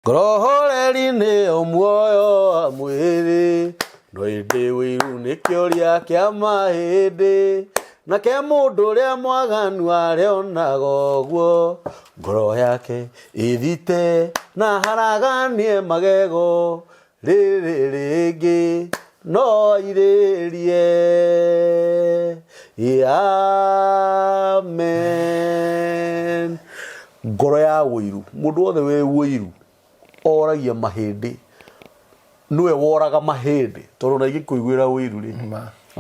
Ngorohoreri nĩ muoyo mwĩrĩ no hĩndĩ wĩru nĩ kĩũria kĩa mahĩndĩ nake mũndũ ũrĩa mwaganu arĩonaga ũguo ngoro yake ĩthite na haraganie magego rĩrĩ rĩngĩ no irĩrie. Amen. Ngoro ya wĩru, mũndũ wothe wĩ wĩru oragia mahĩndĩ, nĩwe woraga mahĩndĩ tondũ na ingĩkũiguĩra wĩru rĩ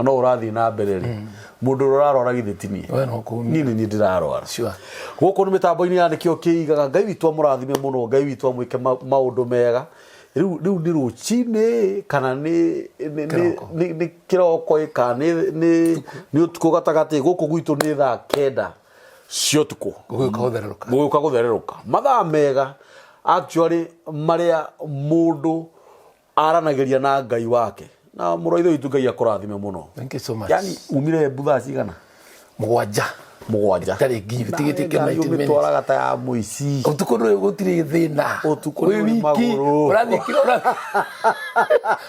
no ũrathiĩ na mbere rĩ mũndũ ũrarwara githĩ ti niĩ nĩ ndĩrarwara. Gũkũ nĩ mĩtambo-inĩ ya nĩkĩo kĩigaga. Ngai witũ amũrathime mũno, Ngai witũ amwĩke maũndũ mega. Rĩu nĩ rũcinĩ kana nĩ kĩroko kana nĩ ũtukũ gatagatĩ. Gũkũ gwitũ nĩ thaa 9 cia ũtukũ gũgĩũka gũthererũka, mathaa mega actually marĩa mũndũ aranagĩria na Ngai wake. Na mũraitho witũ Ngai akũrathime mũno. Thank you so much. Yani umire buthaa cigana? Mũgwanja. Tarĩ gitigĩtĩke 90 minutes. Ũtwaraga ta ya mũici. Ũtukũ nĩ gũtirĩ thĩna. Ũtukũ nĩ magũrũ.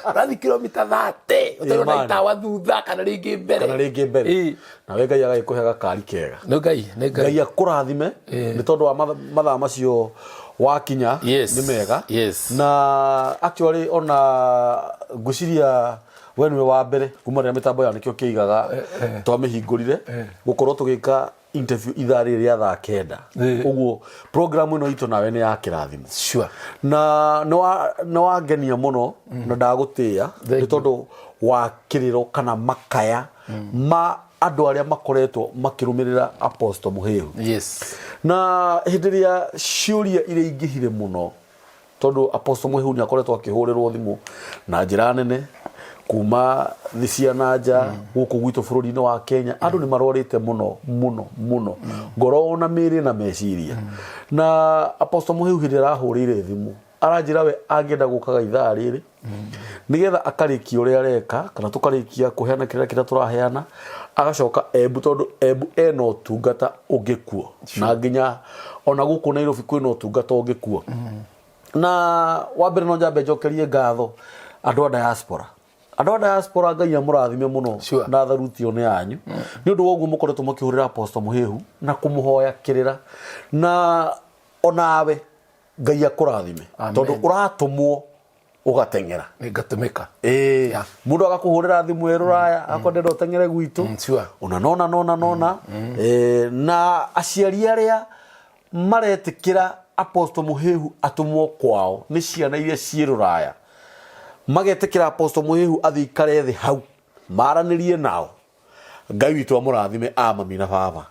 Ũrathiĩ kilomita 30. Ũtarona itawa thutha kana rĩngĩ mbere. Na we Ngai agagĩkũhe gakari kega. Ngai akũrathime nĩ tondũ wa mathaa macio wakinya nĩ mega. Na actually ona ngwĩciria we nĩwe wa mbere kuma rĩrĩa mĩtambo ya nĩkĩo kĩigaga twamĩhingũrire gũkorwo tũgĩka interview ithaa rĩrĩ rĩa thaa 9. Ũguo program ĩno itũ nawe nĩ ya kĩrathimo. Na nĩ wangenia mũno na ndagũtĩĩa nĩ tondũ wa kĩrĩro kana makaya ma andũ arĩa makoretwo makĩrũmĩrĩra Apostle Mũhĩhu. Na hĩndĩ ĩrĩa ciũria iria ingĩhire mũno tondũ Apostle Mũhĩhu nĩ akoretwo akĩhũrĩrwo thimũ na njĩra nene kuma thĩ cia nanja gũkũ gwitũ bũrũri-inĩ wa Kenya. Andũ nĩ marwarĩte mũno ngoro na mĩĩrĩ na meciria. Na Apostle Mũhĩhu hĩndĩ arahũrĩire thimũ aranjĩra we angĩenda gũkaga ithaa rĩrĩ nĩgetha akarĩkia ũrĩa areka kana tũkarĩkia kũheana kĩrĩa tũraheana agacoka Embu tondũ Embu ena ũtungata ũngĩkuo na nginya ona gũkũ Nairobi kwĩna ũtungata ũngĩkuo. Na wa mbere no nyambe njokerie ngatho andũ a diaspora. Andũ a diaspora Ngai amũrathime mũno na tharuti nĩ yanyu nĩ ũndũ wa ũguo mũkoretwo makĩhũrĩra Apostle Mũhĩhu na kũmũhoya kĩrĩra. Na onawe Ngai akũrathime tondũ ũratũmwo ũgateng'era. Ngatũmĩka. Mũndũ agakũhũrĩra thimũ rũraya akwendera ũteng'ere gwitũ nona. Na aciari arĩa maretĩkĩra Apostle Mũhĩhu atũmwo kwao nĩ ciana iria ciĩ rũraya magetĩkĩra Apostle Mũhĩhu athiĩ ikare thĩ hau maranĩrie nao. Ngai witũ amũrathime mami na baba.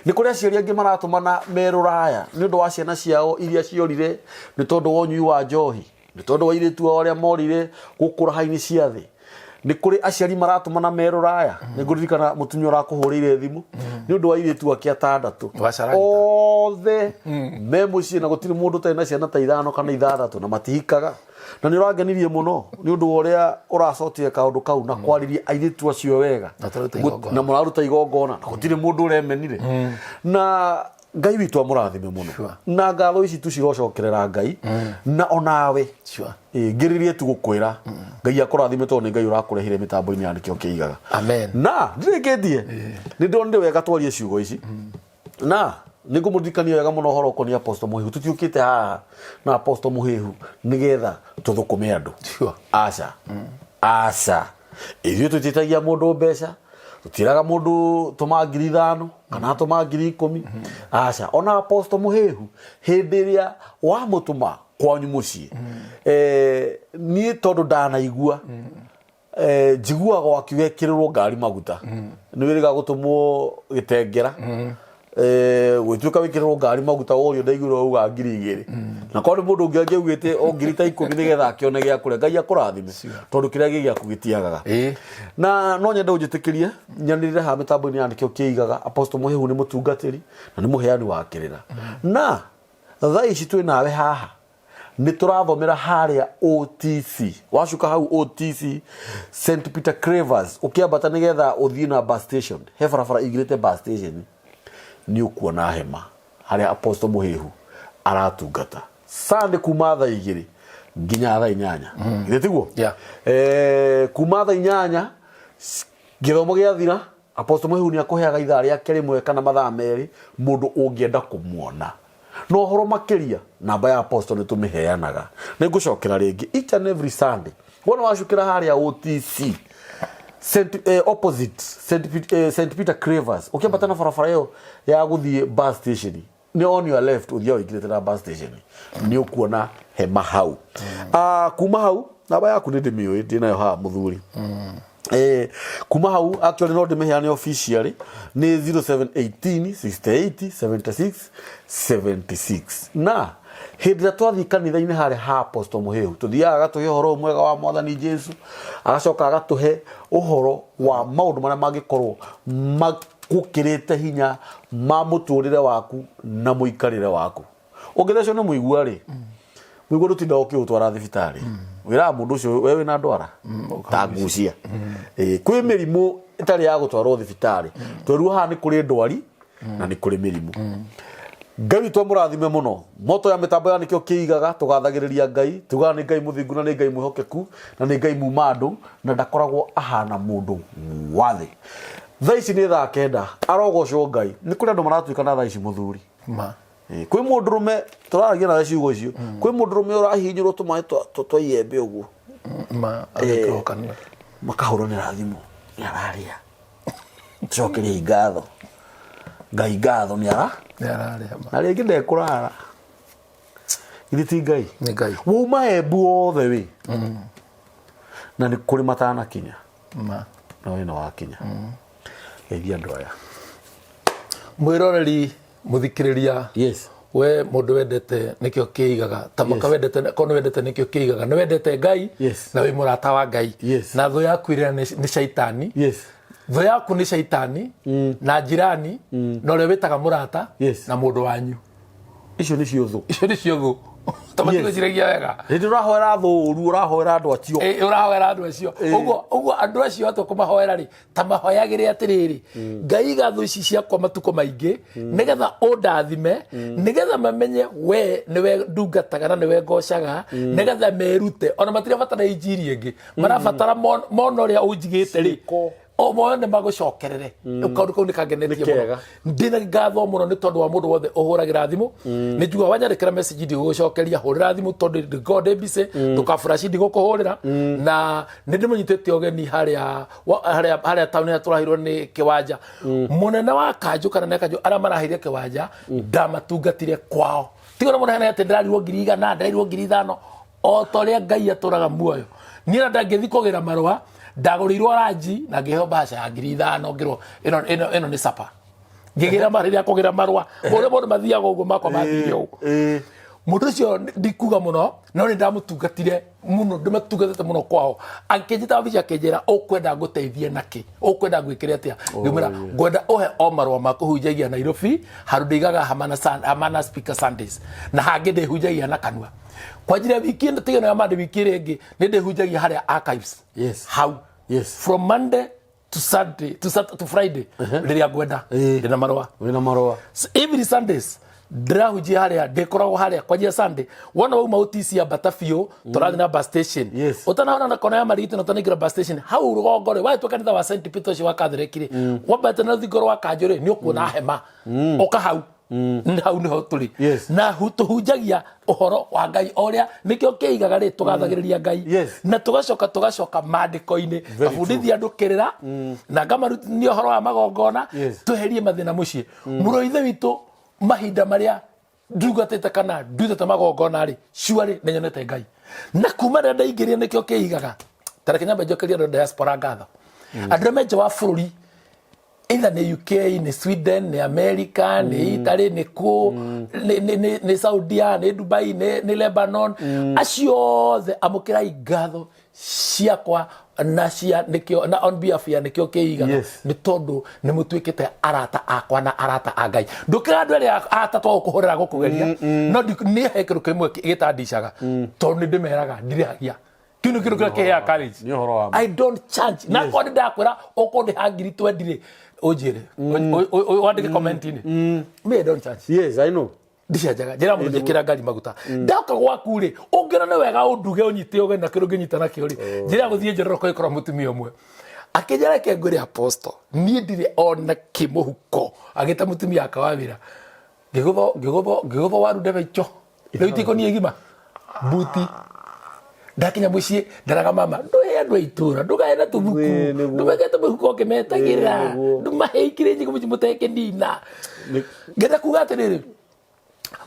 Nĩ kũrĩ aciari angĩ maratũmana me rũraya nĩ ũndũ wa ciana ciao iria ciorire nĩ tondũ wa ũnyui wa njohi, nĩ tondũ wa airĩtu ao arĩa morire gũkũ raha-inĩ cia thĩ. Nĩ kũrĩ aciari maratũmana me rũraya nĩ ngũririkana mũtumia ũrakũhũrĩire thimũ nĩ ũndũ wa airĩtu ake 6 othe me mũciĩ na gũtirĩ mũndũ ũtarĩ na ciana ta 5 kana 6 na matihikaga. Na nĩ ũrangenirie mũno nĩ ũndũ wa ũrĩa ũracotire kaũndũ kau na kwarĩria airĩtu acio wega na mũraruta igongona na gũtirĩ mũndũ ũremenire. Na Ngai witũ amũrathime mũno na ngatho ici tu cirocokerera Ngai na onawe ngĩrĩrie tu gũkwĩra Ngai akũrathime tondũ nĩ Ngai ũrakũrehire mĩtambo-inĩ ya nĩkĩo kĩigaga. Na ndĩrĩkĩtie nĩ ndonire wega twarie ciugo ici na nĩ ngũmũririkania wega mũno ũhoro ũkoniĩ Apostle Mũhĩhu. Tũtiũkĩte haha na Apostle Mũhĩhu nĩgetha tũthũkũme andũ. Aca ithuĩ tũtiĩtagia mũndũ mbeca, tũtiraga mũndũ tũma 5,000 kana tũma 10,000. Aca ona Apostle Mũhĩhu hĩndĩ ĩrĩa wamũtũma kwanyu mũciĩ niĩ tondũ ndanaigua njiguaga wakiwekĩrĩrwo ngari maguta nĩ wĩrĩga gũtũmwo Gĩtengera gwĩtuĩka wĩkĩrĩrwo ngari maguta worio ndaiguĩrwo uga 2,000 na korwo mũndũ ũngĩ angĩaugĩte o 10,000 nĩgetha akĩone gĩa kũrĩa. Ngai akũrathime tondũ kĩrĩa gĩaku gĩtiagaga. Na no nyende ũnjĩtĩkĩrie nyanĩrĩre ha mĩtambo-inĩ ya nĩkĩo kĩigaga. Apostle Mũhĩhu nĩ mũtungatĩri na nĩ mũheani wa kĩrĩra. Na thaa ici twĩ nawe haha nĩ tũrathomera harĩa OTC. Wacuka hau OTC St Peter Cravers ũkĩambata nĩgetha ũthiĩ na bus station, he barabara igĩrĩte bus station nĩ ũkuona hema harĩa Apostle Mũhĩhu aratungata. Sunday kuma thaa 2 nginya thaa 8 githĩ tiguo kuma thaa 8 githomo gĩathira Apostle Muhehu nĩ akũheaga ithaa rĩake rĩmwe kana mathaa merĩ mũndũ ũngĩenda kũmuona no horo makĩria namba ya Apostle nĩ tũmĩheanaga nĩ ngũcokera rĩngĩ each and every Sunday wona wacukĩra harĩa OTC opposite St Peter Cravers ũkĩambata na barabara ĩyo ya gũthiĩ bus station ni on your left uthia wikirite na bus station ni ukuona hema hau kuma hau namba yaku ni ndimioi ndinayo ha muthuri kuma hau actually no ndimeheane officially ni 0718 68 76 76 na hĩndĩ twathi kanitha-inĩ harĩa ha Apostle Muhehu tuthiaga agatuhe ũhoro mwega wa Mwathani Jesu agacoka agatuhe ũhoro wa maũndũ marĩa mangĩkorwo gukirite hinya ma muturire waku na muikarire waku ungithecio ni muigua ri muigua rutinda ukiutwara thibitari wira mundu ucio wewe na ndwara ta ngucia kwi mirimu itari ya gutwarwo thibitari twerua ha ni kuri ndwari na ni kuri mirimu Ngai twa murathime muno moto ya mitambo ya nikio kiigaga tugathagiriria Ngai tuga ni Ngai muthingu na ni Ngai muhokeku na ni Ngai mumandu na ndakoragwo ahana mundu wathe thaa ici nĩ thaa 9 arogocwo Ngai nĩ kũrĩ andũ maratuĩka na thaa ici muthuri kwĩ mũndũrũme tũraragia na ciugo icio kwĩ mũndũrũme ũrahinyĩrwo tũmaĩ twa iembe ũguo makahũranĩra thimũ nĩ araria cokeria ngatho Ngai ngatho nĩ araria na rĩngĩ ndekũrara githĩ ti Ngai wauma Embu othe wĩ na nĩ kũrĩ matanakinya na wĩna wakinya Edia ndoya mwiroreri muthikiriria we mundu wendete nikio kiigaga tamaka wendete kono wendete nikio kiigaga no wendete Ngai na we murata wa Ngai na tho yaku ira ni shaitani tho yaku ni shaitani na jirani no le wetaga murata na mundu wanyu icio ni cio thu tamatiko ciragia wega ndi urahoera thuru urahoera andu acio urahoera andu acio uguo andu acio atu kumahoera ri tamahoyagire atiriri Ngai gathu ici ciakwa matuko maingi nigetha undathime nigetha mamenye we niwe ndungataga na niwe ngocaga nigetha merute ona matire batara injiri ingi marabatara mono ria unjigite ri o moone magucokerere ukaundu kau nikagenetie muno ndina ngatho muno ni tondu wa mundu wothe uhuragira thimu ni njugua wanyandikira message ndi gucokeria hurira thimu tondu ndi God mbise tukafurashi ndi gukuhurira na nindimunyitete ogeni haria town ya turahirwo ni kiwanja munene wa kanju kana nekanju ara marahiria kiwanja ndamatungatire kwao tigo na munene ate ndarirwo 100 ndarirwo 500 o toria Ngai aturaga muoyo nira ndangithi kugira marwa ndagurirwo ranji na ngiheo basha ya 500 ngirwo ino ni sapa ngigira mariria kugira marwa ore mundu mathiaga uguo makwa mathio mundu ucio ndikuga muno no ni ndamutungatire muno ndimatungatite muno kwao ankinjita bicha kenjera ukwenda nguteithie naki ukwenda gwikire atia ngimira ngwenda uhe o marwa makuhunjagia Nairobi harundigaga Hamana Speaker Sundays na hangi ndihunjagia na kanua kwa ajili ya wiki ndo tigano ya mande wiki rengi ndihunjagia haria archives how from Monday to Sunday to Friday riria ngwenda ndina marwa every Sundays ndĩrahunjia haria ndekoragwo haria kwa njia Sunday wona wauma OTC ya Batafio tũrathiĩ na bus station utanaona na kona ya marigiti na tũnaingĩra bus station hau rũgongo rĩ waĩtwo kanitha wa St Peter ũcio wa Katherekire wambate na rũthingo rwa kanjũ rĩ nĩ ũkuona hema ũka hau hau niho tũrĩ na tũhunjagia ũhoro wa Ngai ũrĩa nĩkĩo kĩigaga rĩ tũgathagĩrĩria Ngai na tũgacoka mandĩko-inĩ kabundithia andũ kĩrĩra na ngamarutithia ũhoro wa magongona tweherie mathĩna mũciĩ mũrũ ithe witũ mahinda maria ndugatete kana ndutete magongona ri shuari nenyonete Ngai na kuma renda ingiria nikio kiigaga tareke nyamba njokeria ndo diaspora ngatho andũ menje wa bururi either ni UK ni Sweden ni America ni Italy ni ni Saudia ni Dubai ni Lebanon acio the amukirai ngatho ciakwa na cia nikio na on behalf ya nikio kiiga ni tondu ni mutuikite arata akwa na arata a Ngai ndukira andu aria atatu kuhurira gukugeria no ni hekiru kimwe gitandishaga tondu ndimeraga ndiragia kinu kira kia college I don't change na kwa ndakwira ukundi hangiri twendire ojire wandike comment ini me don't change I know ndicenjaga njira mundu njikira ngari maguta ndoka gwaku ri ungira na wega unduge unyite uge na kiru nginyita nakio ri njira guthie njoroko ikora mutumia umwe akijara ke nguri apostle ni ndire ona kimuhuko agita mutumia akawabira ngigutho waru ndebe icho riu tiko ni egima buti ndakinya mucie ndaraga mama nduhe andu aitura ndugaena tubuku ndumegete muhuko kimetagira ndumaheikire njigo muteke ndina ngenda kuga atiriri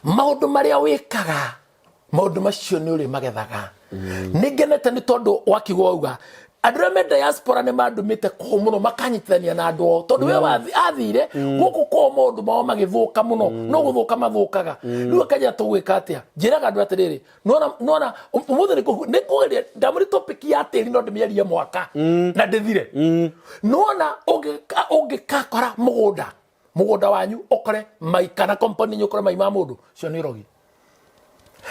maundu maria wikaga maundu macio ni uri magethaga ningenete ni tondu wakigwa uga andũ me diaspora ne mandumite ko muno makanyitithania na andũ tondu we athire guku ko maundu mao magithuka muno no guthuka mathukaga riu akaja tugwika atia njiraga andũ atiriri nona umuthi ni kugeria ndamuri topic ya tiri no ndimiaria mwaka na ndithire nona ungikakora mugunda wanyu okore maikana company nyukore maima mundu cio ni rogi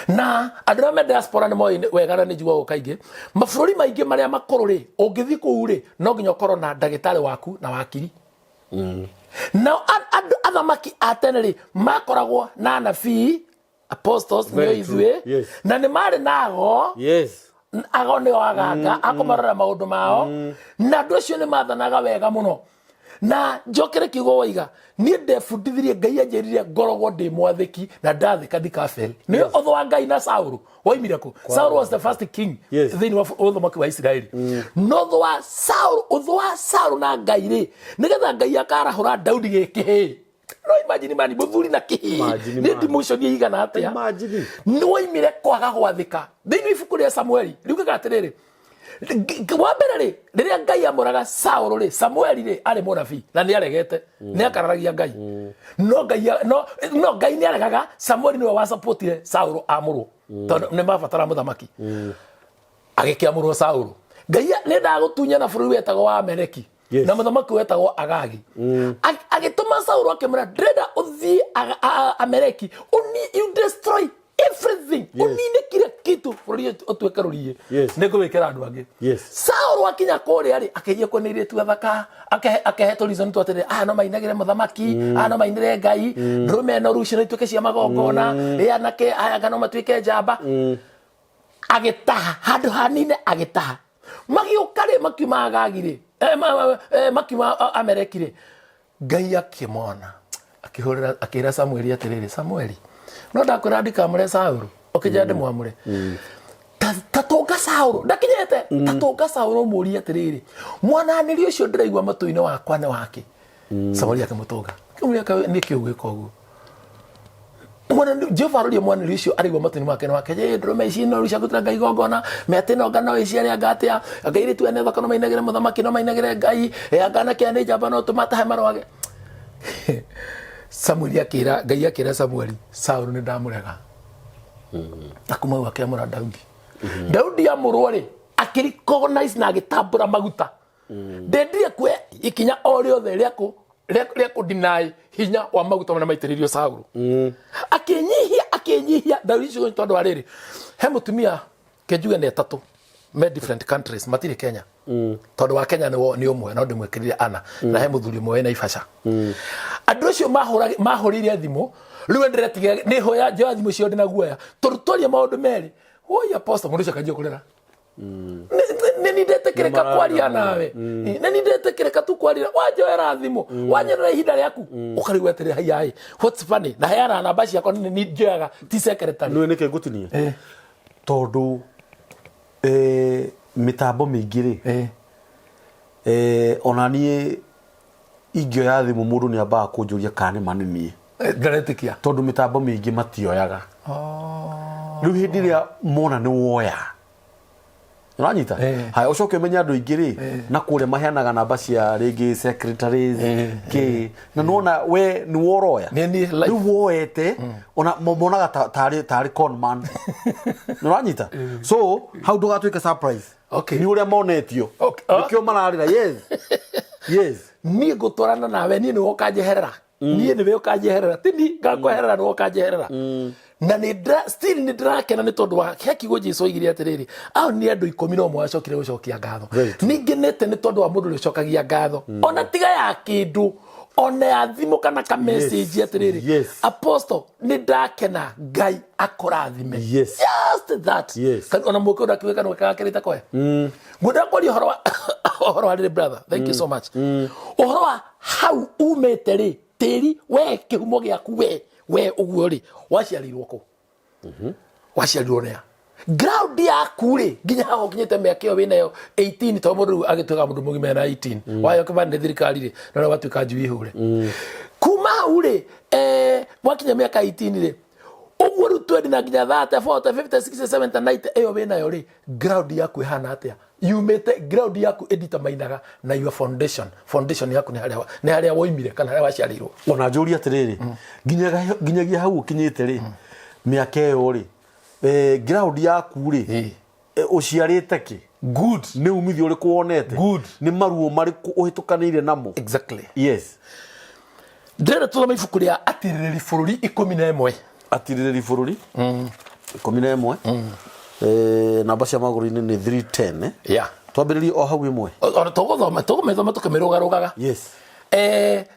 na andũ me diaspora ne moyi wegana ni jigwa kaingi mabũrũri maingi maria makuru ri ungithi kuu ri no nginya ukorwo na ndagĩtarĩ waku na wakiri na andũ athamaki atene ri makoragwo na anabii apostles nĩ ithuĩ na nĩ marĩ nago ago nĩ waganga akomarora maũndũ mao na andũ acio nĩ mathanaga wega mũno na njokere kiugo waiga ni ndebundithirie Ngai anjirire ngorogwo ndi mwathĩki na ndathĩka ndikafeli nĩ otho wa Ngai na Saũlũ waimire ku Saũlũ was the first king thĩinĩ wa ũthamaki wa Isiraeli no otho wa Saũlũ na Ngai rĩ nĩgetha Ngai akarahũra Daudi gĩkĩhĩ no imagine mani muthuri na kihi ni demotion igana atia ni waimire kwaga gwathika thĩinĩ wa ibuku rĩa Samueli riugaga atĩrĩrĩ wambere ri riria Ngai amuraga Saũlũ ri Samueli ri ari munabii na ni aregete ni akararagia Ngai no Ngai ni aregaga Samueli ni wa supportire Saũlũ amurwo tondu ni mabatara muthamaki agikiamurwo Saũlũ Ngai ni ndagutunya na bũrũri wetagwo wa Amaleki na muthamaki wetagwo Agagi agituma Saũlũ akimura ndrenda uthie Amaleki you destroy everything unine kile kitu bũrũri otweka rurie nego wekera andu angi Saũlũ akinya kũrĩa ri akejia ko nire tu athaka akehetwo reason tu atire no mainagire muthamaki no mainire Ngai ndrume no rucio itweke cia magongona anake aya no matwike njamba agitaha handu hanine agitaha magiukare makiuma Agagire makiuma Amaleki Ngai akimona akihurira akira Samueli atiriri Samueli no ndakwira ndikamure Saũlũ okijande mwamure tatonga Saũlũ ndakinyete tatonga Saũlũ muri atiriri mwananiri ucio ndiraigwa matu-ini wakwa ne wake Samueli akamutonga kimurika niki ugwika uguo mwana Jehova rũria mwananiri ucio araigwa matu-ini wake ne wake je ndrume ici no rucia gutira Ngai gongona mete no ngano ici aria ngatia Ngai tu ene thakano mainagire muthamaki no mainagire Ngai ngana kia ne jamba no tumatahe marwage Samueli akira Ngai akira Samueli Saũlũ ni ndamurega akuma wake amura Daudi Daudi amurwo ri akiricognize na agitambura maguta ndendire kwe ikinya o riothe riaku deny hinya wa maguta na maitiririo Saũlũ akinyihia Daudi cio tondu ariri he mutumia kenjuge ne tatu me different countries matire Kenya tondu wa Kenya ni umwe no ndimwekirire ana na he muthuri mwe na Ifasha andu acio mahurire thimu riu ndiretige ni hoya njoya thimu cio ndina guoya turutoria maundu meri oi apostle mundu cio kanjio kurera nini ndetekereka kwaria nawe nini ndetekereka tu kwaria wanjoera thimu wanyerera ihinda riaku ukarigweterera hayai what's funny na hayana namba ciakwa ni njoyaga ti secretary no nike ngutinie tondu mitambo mingi ri ona nie ingioya thimu mundu ni ambaga kunjuria kana manini ndaretikia tondu mitambo mingi matioyaga riu hindi ria mona ni woya uranyita hai ucoke menya andu ingi ri na kuria maheanaga namba cia ringi secretaries ki na nona we ni woroya riu woete ona monaga tari con man uranyita so how do I take a surprise ni uria monetio nikio mararira yes ni gutwarana nawe ni wokanjeherera ni we ukanjeherera tini ngakweherera ni wokanjeherera na ni still ni ndrakena ni tondu wa kiugo Jesu oigire atiriri ni andu 10 no mwacokire gucokia ngatho ningenete ni tondu wa mundu ucokagia ngatho ona tiga ya kindu one athimo kana ka message atiriri apostle ni ndakena Ngai akurathime just that kan ona muko ndakiweka no kakirita koe nguda kori horo wa brother thank you so much horo wa how umete ri tiri we kihumo giaku we uguo ri waciarirwo ko waciarirwo ria ground yaku ri nginya haho kinyete miaka yo winayo 18 to mundu agituka mundu mugima na 18 wayo kibande thirikari ri no watuika njui hure kuma ure wakinya miaka 18 ri uguo ru 20 na nginya 30 40 50 60 70 90 eyo winayo ri ground yaku ihana atia yumete ground yaku editamainaga na your foundation yaku ni haria woimire kana haria waciarirwo ona njuri atiriri nginyagia hau ukinyite ri miaka yo ri ground yaku ri uciarite ki good ni umithio uri kuonete good ni maruo mari uhitukanire namo exactly yes ndere tuthoma ibuku ria atiriri bururi 11 atiriri bururi 11 namba cia maguru-ini ni 310 twambiririe o hau imwe ona tugumethoma tukimirugarugaga yes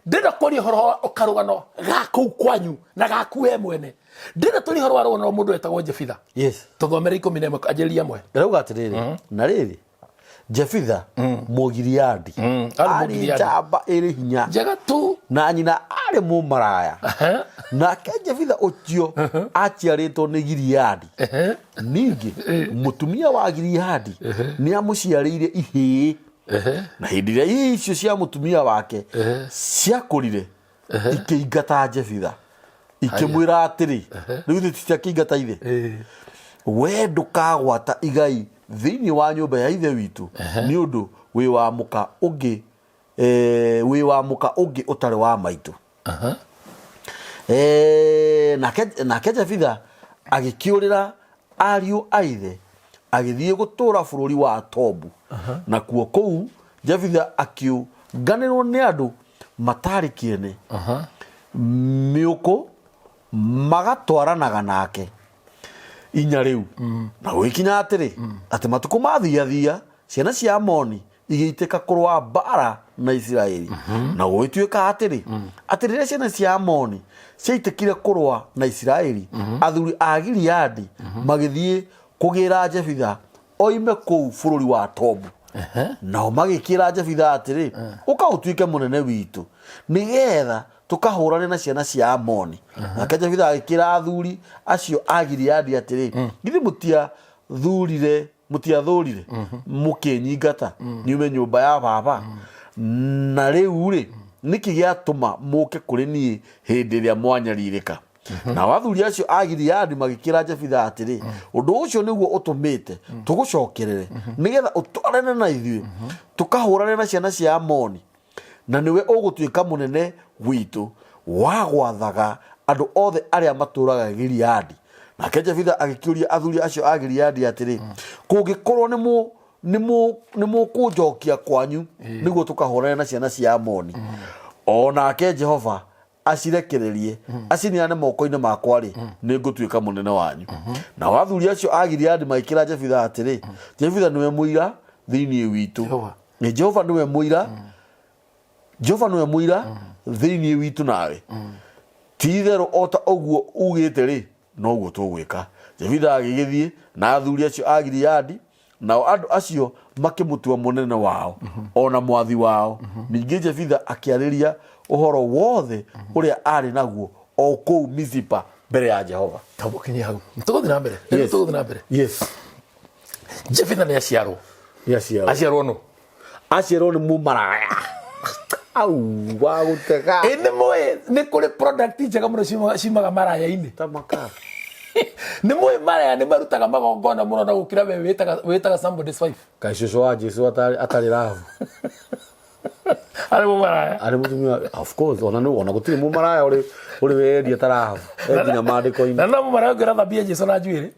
ndenda kuri horo ukarugano gaku kwanyu na gaku we mwene ndenda turi horo warugano mundu etagwo Jefitha yes tuthomere 11 ajeria mwe rauga atiriri na riri Jefitha Mugiriadi ari jamba iri hinya jaga tu na nyina ari mumaraya na ke Jefitha ucio aciaritwo ni Giriadi ningi mutumia wa Giriadi ni amuciarĩire ihĩĩ na hĩndĩ ĩrĩa icio cia mutumia wake ciakurire ikĩingata Jefitha ikĩmwĩra atĩrĩ rĩu thĩ ciakĩingata ithe we ndũkagwata igai thĩinĩ wa nyũmba ya ithe witũ nĩ ũndũ wĩ wa mũka ũngĩ ũtarĩ wa maitũ nake Jefitha agĩkĩũrĩra ariũ a ithe agĩthiĩ gũtũũra bũrũri wa Tobu na kuo kũu Jefitha akĩũnganĩrwo nĩ andũ matarĩ kĩene mĩũkũ magatwaranaga nake inya rĩu na gũgĩkinya atĩrĩ atĩ matukũ mathiathia ciana cia Amoni igĩitĩka kũrũa mbara na Isiraeli na gũgĩtuĩka atĩrĩ rĩrĩa ciana cia Amoni ciaitĩkire kũrũa na Isiraeli athuri a Gileadi magĩthiĩ kũgĩra Jefitha oime kũu bũrũri wa Tobu nao magĩkĩra Jefitha atĩrĩ ũka ũtuĩke mũnene witũ nĩgetha tukahũrane na ciana cia Amoni nake Jefitha agĩkĩra athuri acio a Gileadi atĩrĩ githĩ mũtiathũrire mũkĩnyingata niume nyũmba ya baba na rĩu rĩ nĩkĩ gĩatũma mũke kũrĩ niĩ hĩndĩ ĩrĩa mwanyarirĩka na athuri acio a Gileadi magĩkĩra Jefitha atĩrĩ ũndũ ũcio nĩguo ũtũmĩte tũgũcokerere nĩgetha ũtwarane na ithuĩ tukahũrane na ciana cia Amoni na niwe ũgũtuĩka mũnene witũ wa gwathaga andũ othe arĩa matũũraga Gileadi nake Jefitha agĩkĩũria athuri acio a Gileadi atĩrĩ kũngĩkorwo nĩ mũkũnjokia kwanyu nĩguo tukahũrane na ciana cia Amoni onake Jehova acirekererie aciniane moko-inĩ makwa rĩ nĩngũtuĩka mũnene wanyu na athuri acio a Gileadi magĩkĩra Jefitha atĩrĩ Jefitha nĩwe mũira thĩinĩ witũ Jehova nĩwe mũira thĩinĩ witũ nawe ti-itherũ o ta ũguo ugĩte rĩ noguo tũgwĩka Jefitha agĩgĩthiĩ na athuri acio a Gileadi nao andũ acio makĩmũtua mũnene wao ona mwathi wao ningĩ Jefitha akĩarĩria ũhoro wothe ũrĩa arĩ naguo o kũu Mizipa mbere ya Jehova tabukinya hau tũgũthiĩ na mbere Jefitha nĩ aciarwo nĩ mũmaraya au wa gũtega nĩ kũrĩ product njega mũno ciumaga maraya-inĩ ta makara nĩ mũĩ maraya nĩ marutaga magongona mũno na gũkĩra we wĩtaga somebody's wife kaĩ cũcũ wa Jesũ atarĩ rabu arĩ mũmaraya arĩ mũtumia of course ona gũtirĩ mũmaraya ũrĩ wendia ta rabu nginya maandĩko-inĩ na no mũmaraya ũngĩratha mbia Jesũ na njuĩrĩ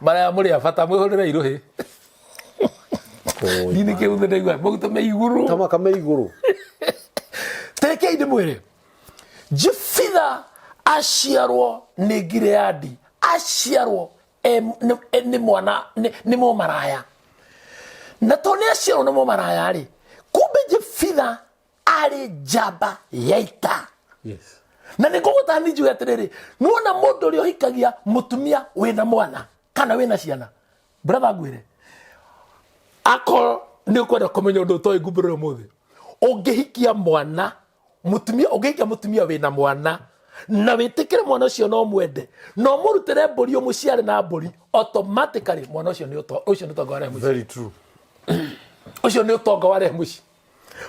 maraya mũrĩ a bata mwĩhũrĩre irũhĩ nini kĩu ndĩigua mũguto me igũrũ tamaka me igũrũ tekei ndĩmwĩre Jefitha aciarwo nĩ Gileadi aciarwo nĩ mũmaraya na to nĩ aciarwo nĩ mũmaraya rĩ kumbe Jefitha ari njamba yaita. Yes. Na nä kå gå tani njuge atä rä rä nona må ndå å rä a å hikagia må tumia wä na mwana kana wä na ciana bratha ngwä re akorwo nä å kwenda kå menya å ndå å toä ngumbä rä må thä å ngä hikia mwana mutumia å ngä hikia må tumia wä na mwana na wä tä kä re mwana å cio no mwende no må rutä re mbå ri å må ciare na mbå ri automatically mwana å cio nä å tonga wa rehe må ci å cio nä å tonga wa rehe må ci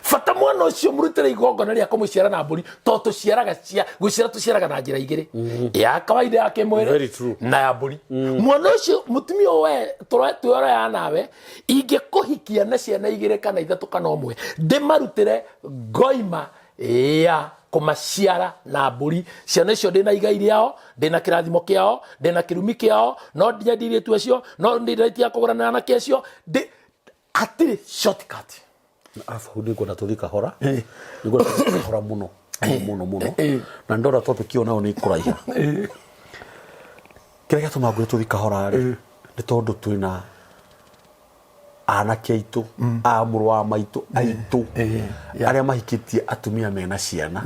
fata mwana ucio murutire igongona ria kumuciara na mburi to tuciaraga cia guciara tuciaraga na njira igiri ya kawaida yake mwere na ya mburi mwana ucio mutumia we twara ya nawe inge kuhikia na ciana igiri kana ithatu kana umwe ndimarutire ngoima ya kumaciara na mburi ciana icio ndina igai riao ndina kirathimo kiao ndina kirumi kiao no ndinya ndire tu acio no ndiritia kugurana na kecio atire shortcut. Alafu niko natuthika hora niko natuthika hora muno na ndora topic yo nao ni kuraiha kire gatuma ngure tuthika hora ri ni tondu twina anake aitu a muru wa maitu aitu aria mahikitie atumia mena ciana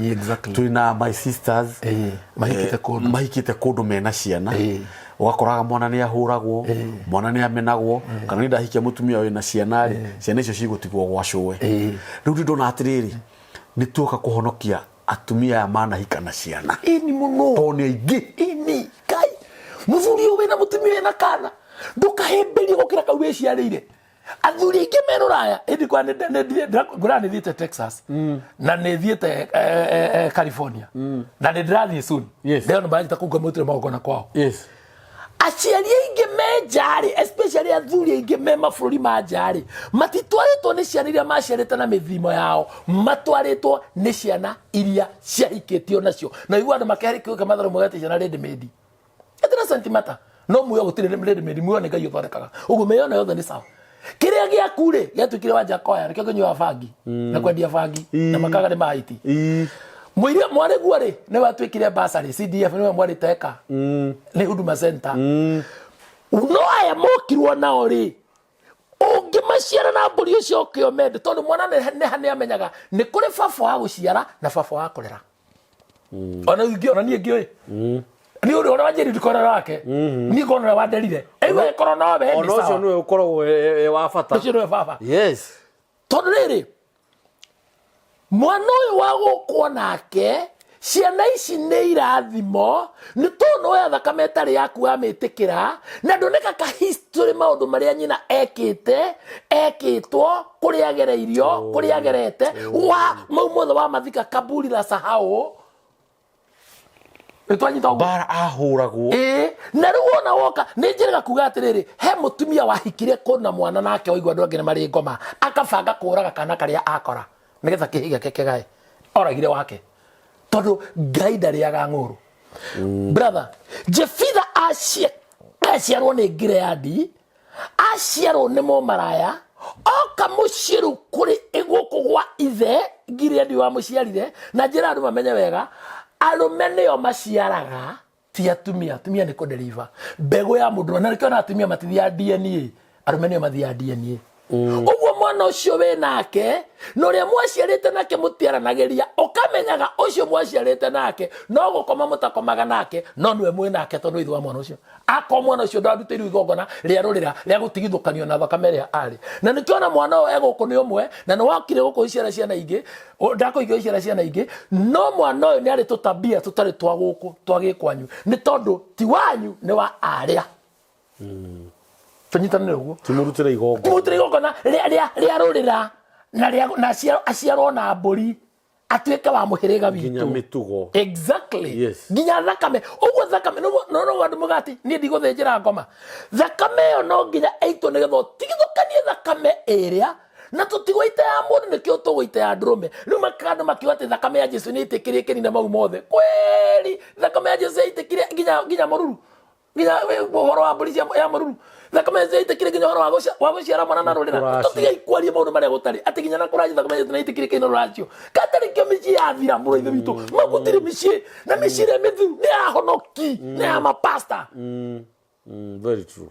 twina my sisters mahikite kundu mena ciana ugakoraga mwana ni ahuragwo mwana ni amenagwo kana ni ndahikia mutumia wina ciana ciana icio cigutigwo gwacũwe riu ndona atiriri ni tuoka kuhonokia atumia ya mana hikana ciana ini muno to ni aingi ini kai muthuri uyu wina mutumia wina kana ndukahemberie gukira kau wiciarire athuri aingi meruraya indi kwa ngurani thiete Texas na ni thiete California na ni ndirathie soon ndio nabajita kuga mutire magona kwao aciari aingi me njari especially athuri aingi me mabũrũri ma njari matitwarĩtwo nĩ ciana iria maciarĩte na mĩthimo yao matwarĩtwo nĩ ciana iria ciahikĩtio nacio na igua andũ makĩharĩkĩũka matharũ mũgate ciana ready made ĩtĩra sentimata no muoyo gũtirĩ ready made muoyo nĩ Ngai ũthondekaga ũguo meyona yothe nĩ sawa kĩrĩa gĩaku rĩ gĩatuĩkire wanja koya nĩkĩo kĩnyuaga bangi na kwendia bangi na makaga nĩ mahaiti mwiria mwarĩguo rĩ nĩ watuĩkire basarĩ CDF nĩwe mwarĩteka nĩ Huduma Center no aya mokirwo nao rĩ ũngĩmaciara na mbũri ũcio ũkĩomende tondũ mwana nĩ amenyaga nĩ kũrĩ baba wa gũciara na baba wa kũrera ona niĩ ngĩũĩ ni uri ona wanjiri ndikorera wake ni konora wanderire ewe korona we ni sawa ono cio niwe ukoragwo wa bata ucio niwe baba yes tondu riri mwana uyu wa gukwo nake ciana ici nĩ irathimo nĩ tondũ oya thakame ĩtarĩ yaku amĩtĩkĩra na ndoneka ka history maũndũ marĩa nyina ekĩtwo kũrĩa agereirio kũrĩa agerete wa mau mothe wa mathika kaburi la sahau bara ahuragwo na rĩu ona woka nĩ njĩraga kuga atĩrĩrĩ he mũtumia wahikire kũna mwana nake oigua andũ angĩ nĩ marĩ ngoma akabanga kũraga kana karĩa akora nĩgetha kĩhĩ gĩake kĩgae oragire wake tondũ Ngai ndarĩaga ng'ũrũ brother Jefitha aciarwo nĩ Gileadi aciarwo nĩ mũmaraya oka mũciĩ kũrĩ gũkũ gwa ithe Gileadi wa mũciarire na njĩra andũ mamenye wega arume nĩo maciaraga ti atumia nĩ kũdeliver mbegũ ya mũndũ na nĩkĩo na atumia matithia DNA arume nĩo mathia DNA ũguo mwana ũcio wĩ nake na ũrĩa mwaciarĩte nake mũtiaranagĩria ũkamenyaga ũcio mwaciarĩte nake no gũkoma mũtakomaga nake no nĩwe mwĩ nake tondũ ithe wa mwana ũcio akorwo mwana ũcio ndarutĩirwo igongona rĩa rũrĩra rĩa gũtigithũkanio na thakame ĩrĩa arĩ na nĩkĩo na mwana ũyũ egũkũ nĩ ũmwe na nĩ wakire gũkũ iciara ciana ingĩ ndakũigua iciara ciana ingĩ no mwana ũyũ nĩ arĩ tũtabia tũtarĩ twa gũkũ twa gĩkwanyu nĩ tondũ ti wanyu nĩ wa arĩa tũnyitanĩre ũguo timũrutĩre igongona rĩa rũrĩra na aciarwo na mbũri atuĩke wa mũhĩrĩga witũ nginya mĩtugo exactly nginya thakame ũguo thakame no andũ mũgati niĩ ndigũthĩnjĩra ngoma thakame ĩyo no nginya ĩitwo nĩgetha ũtigithũkanie thakame ĩrĩa na tũtigũita ya mũndũ nĩkĩo tũgũita ya ndũrũme rĩu makandũ makiuga atĩ thakame ya Jesũ nĩ ĩtĩkĩrie kĩnina mau mothe kweli thakame ya Jesũ ĩtĩkĩrie nginya mũruru nginya ũhoro wa mbũri ya mũruru thakame ya Jesũ ĩtĩkĩrie nginya ũhoro wa gũciara mwana na rũrĩra tũtige ikwaria maũndũ marĩa gũtarĩ atĩ nginya na kũracia thakame ya Jesũ nĩ ĩtĩkĩrie kĩnina rũracio katarĩ kĩo mĩciĩ yathira mũrũ ithe witũ magũtirĩ mĩciĩ na mĩciĩ ĩrĩa mĩthiru nĩ yahonoki nĩ ya mapasta very true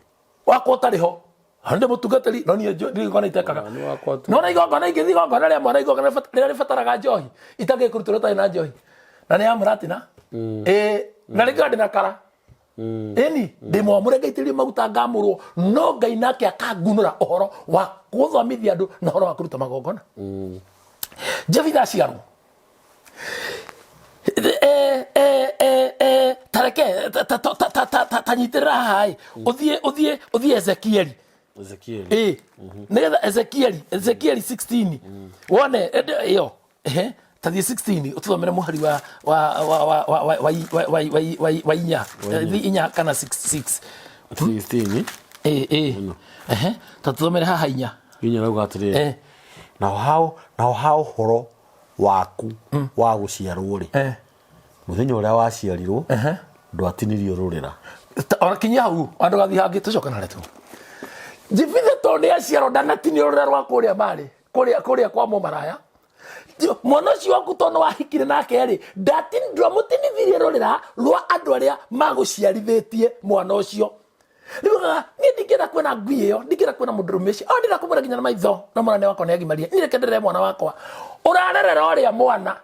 wakwo ũtarĩ ho hande mutungatari no ni ngona itekaga no na igongona ingithi igongona ria mwana igongona ria ribataraga njohi itange kurutwo ta na njohi na ni amuratina na ringa ndina kara eni ndimo murengeitirie maguta ngamurwo no Ngai nake akangunura uhoro wa guthomithia andu na uhoro wa kuruta magongona Jefitha ciarwo tareke tanyitirira hai uthie Ezekieli nigetha Ezekieli 16 wone iyo tathie 16 ututhomere muhari wa inya kana 66 16 tatuthomere haha inya rauga atiriri na hao horo waku wa guciarwo ri muthenya uria waciarirwo ndwatinirio rurira ona kinya hau andu gathi hangi tucoka na retu Jefitha tonde aciarwo ndanatinio rurira rwa kuria mari kuria kwa mumaraya mwana ucio waku tono wahikire nake ri ndamũtinithirie rurira rwa andu aria maguciarithitie mwana ucio nibuga ni ndingĩra kwena ngui ĩyo ndingĩra kwena mũndũrũme ũcio ndĩra kũmũra nginya na maitho na mwana wakwa nĩ agimaria ni reke nderere mwana wakwa urarerera ũrĩa mwana